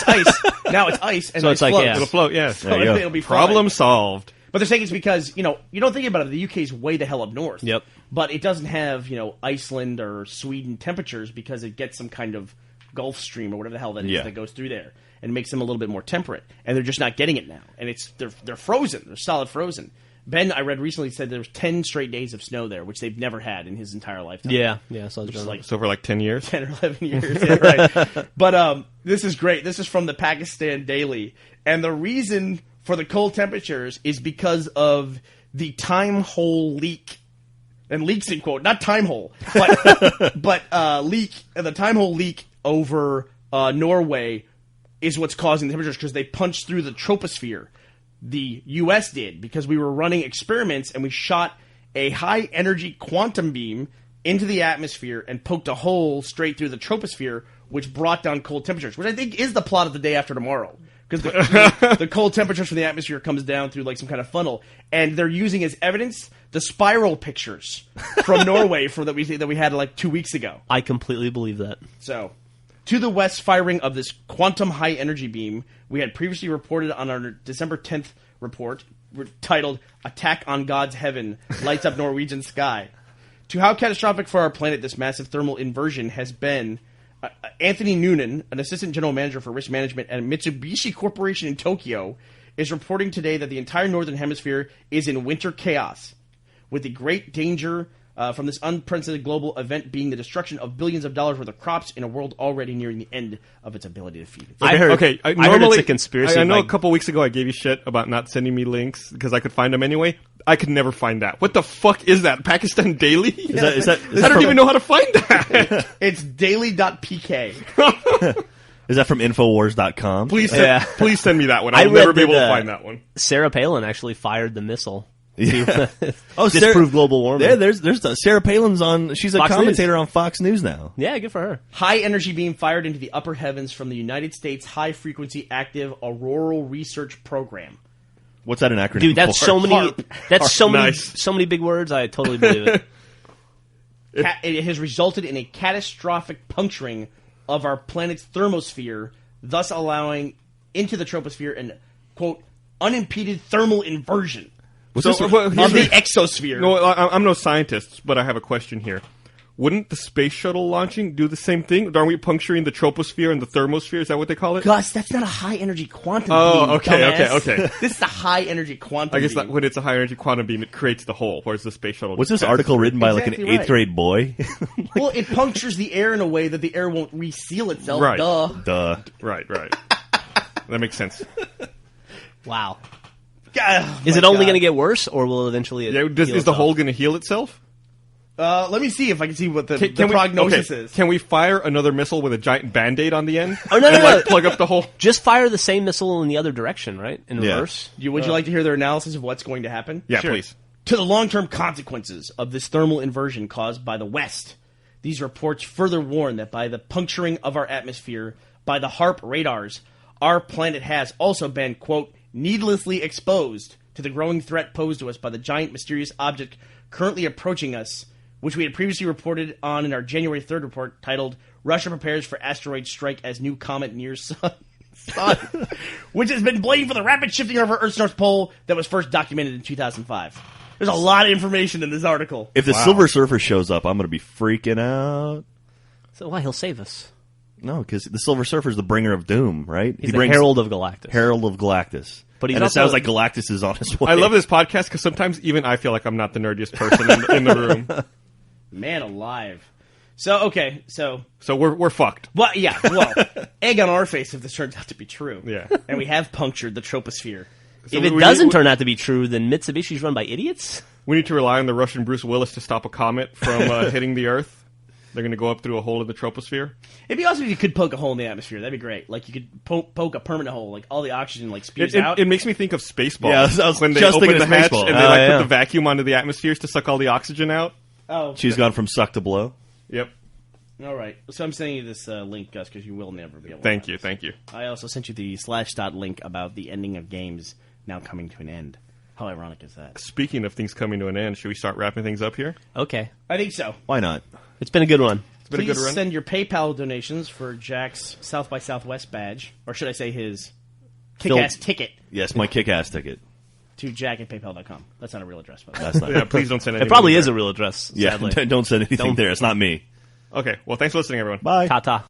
S4: it's ice. And
S2: so it's like,
S4: floats.
S2: yeah.
S1: It'll float, yeah.
S4: So it'll be fine.
S1: Problem solved.
S4: But they're saying it's because, you don't think about it, the UK's way the hell up north.
S2: Yep.
S4: But it doesn't have, Iceland or Sweden temperatures because it gets some kind of Gulf Stream or whatever the hell that is that goes through there and makes them a little bit more temperate. And they're just not getting it now. And they're frozen. They're solid frozen. Ben, I read recently, said there was 10 straight days of snow there, which they've never had in his entire lifetime.
S2: Yeah. So
S1: It's over like 10 years.
S4: 10 or 11 years, yeah, right. But this is great. This is from the Pakistan Daily. And the reason for the cold temperatures is because of the time hole leak. And leaks in quote, not time hole, but leak. The time hole leak over Norway is what's causing the temperatures because they punched through the troposphere. The U.S. did because we were running experiments and we shot a high-energy quantum beam into the atmosphere and poked a hole straight through the troposphere, which brought down cold temperatures, which I think is the plot of The Day After Tomorrow. Because the cold temperatures from the atmosphere comes down through like some kind of funnel, and they're using as evidence the spiral pictures from Norway that we had like 2 weeks ago.
S2: I completely believe that.
S4: So, to the west firing of this quantum high energy beam, we had previously reported on our December 10th report titled "Attack on God's Heaven Lights Up Norwegian Sky." To how catastrophic for our planet this massive thermal inversion has been. Anthony Noonan, an assistant general manager for risk management at Mitsubishi Corporation in Tokyo, is reporting today that the entire northern hemisphere is in winter chaos, with the great danger from this unprecedented global event being the destruction of billions of dollars worth of crops in a world already nearing the end of its ability to feed itself.
S2: I heard it's a conspiracy.
S1: I know a couple weeks ago I gave you shit about not sending me links because I could find them anyway. I could never find that. What the fuck is that? Pakistan Daily?
S3: Is that
S1: I don't even know how to find that.
S4: It's daily.pk.
S3: Is that from Infowars.com?
S1: Please send me that one.
S2: I
S1: I'll
S2: read
S1: never be able to
S2: that,
S1: find that one.
S2: Sarah Palin actually fired the missile.
S3: Yeah.
S2: Disprove global warming.
S3: Yeah, there's Sarah Palin's on. She's a
S2: Fox
S3: commentator
S2: News.
S3: on Fox News now.
S2: Yeah, good for her.
S4: High energy beam fired into the upper heavens from the United States High Frequency Active Auroral Research Program.
S3: What's that an acronym
S2: Dude, that's
S3: for?
S2: so many.
S4: HARP.
S2: That's so many.
S1: Nice.
S2: So many big words. I totally believe it.
S4: It has resulted in a catastrophic puncturing of our planet's thermosphere, thus allowing into the troposphere an, quote, unimpeded thermal inversion of the exosphere.
S1: No, I'm no scientist, but I have a question here. Wouldn't the space shuttle launching do the same thing? Aren't we puncturing the troposphere and the thermosphere? Is that what they call it?
S4: Gus, that's not a high-energy quantum beam,
S1: okay.
S4: This is a high-energy quantum
S1: I guess
S4: beam.
S1: when it's a high energy quantum beam, it creates the hole, whereas the space shuttle...
S3: Was this
S1: passes
S3: article
S1: through.
S3: written by like
S4: Exactly
S3: an
S4: right.
S3: 8th grade boy?
S4: Well, it punctures the air in a way that the air won't reseal itself.
S1: Right.
S4: Duh.
S3: Duh.
S1: Right. That makes sense.
S2: Wow.
S4: God,
S2: Is
S4: my
S2: it only
S4: God.
S2: going to get worse, or will eventually?
S1: Yeah, is the hole going to heal itself?
S4: Let me see if I can see what the
S1: Can we-
S4: prognosis
S1: okay,
S4: is.
S1: Can we fire another missile with a giant Band-Aid on the end?
S2: Oh, no,
S1: and,
S2: no, no.
S1: plug up the hole?
S2: Just fire the same missile in the other direction, right? In
S3: Yeah.
S2: reverse.
S4: Would you like to hear their analysis of what's going to happen?
S1: Yeah,
S2: Sure.
S1: please.
S4: To the long-term consequences of this thermal inversion caused by the West, these reports further warn that by the puncturing of our atmosphere by the HARP radars, our planet has also been, quote, needlessly exposed to the growing threat posed to us by the giant mysterious object currently approaching us, which we had previously reported on in our January 3rd report titled Russia Prepares for Asteroid Strike as New Comet Nears Sun, which has been blamed for the rapid shifting of our Earth's North Pole that was first documented in 2005. There's a lot of information in this article.
S3: If the Silver Surfer shows up, I'm going to be freaking out.
S2: So why he'll save us?
S3: No, because the Silver Surfer is the bringer of doom, right?
S2: He's the Herald of Galactus.
S3: Herald of Galactus.
S2: But he's
S3: and it
S2: also-
S3: sounds like Galactus is on his way.
S1: I love this podcast because sometimes even I feel like I'm not the nerdiest person in the room.
S4: Man alive. So
S1: we're fucked.
S4: well, egg on our face if this turns out to be true.
S1: Yeah.
S4: And we have punctured the troposphere.
S2: If it doesn't turn out to be true, then Mitsubishi's run by idiots?
S1: We need to rely on the Russian Bruce Willis to stop a comet from hitting the Earth. They're going to go up through a hole in the troposphere.
S4: It'd be awesome if you could poke a hole in the atmosphere. That'd be great. Like, you could poke a permanent hole. Like, all the oxygen, like, spews out.
S1: It makes me think of Spaceballs.
S3: Yeah, I was
S1: when they
S3: just
S1: open
S3: thinking
S1: the
S3: of
S1: hatch
S3: Spaceballs.
S1: and they put the vacuum onto the atmospheres to suck all the oxygen out.
S4: Oh.
S3: She's gone from suck to blow.
S1: Yep.
S4: All right. So I'm sending you this link, Gus, because you will never be able to.
S1: Thank you.
S4: I also sent you the /dot link about the ending of games now coming to an end. How ironic is that?
S1: Speaking of things coming to an end, should we start wrapping things up here?
S2: Okay.
S4: I think so.
S3: Why not?
S2: It's been a good one.
S1: It's been a
S4: Please
S1: good run.
S4: send your PayPal donations for Jack's South by Southwest badge, or should I say his kick-ass ticket,
S3: Yes, my kick-ass ticket.
S4: to jack@paypal.com. That's not a real address, by the way.
S3: That's not.
S1: Yeah, please don't send any.
S2: It probably
S1: money
S2: is
S1: there.
S2: a real address,
S3: Yeah,
S2: sadly.
S3: don't send anything there. It's not me.
S1: Okay, well, thanks for listening, everyone.
S3: Bye.
S2: Ta-ta.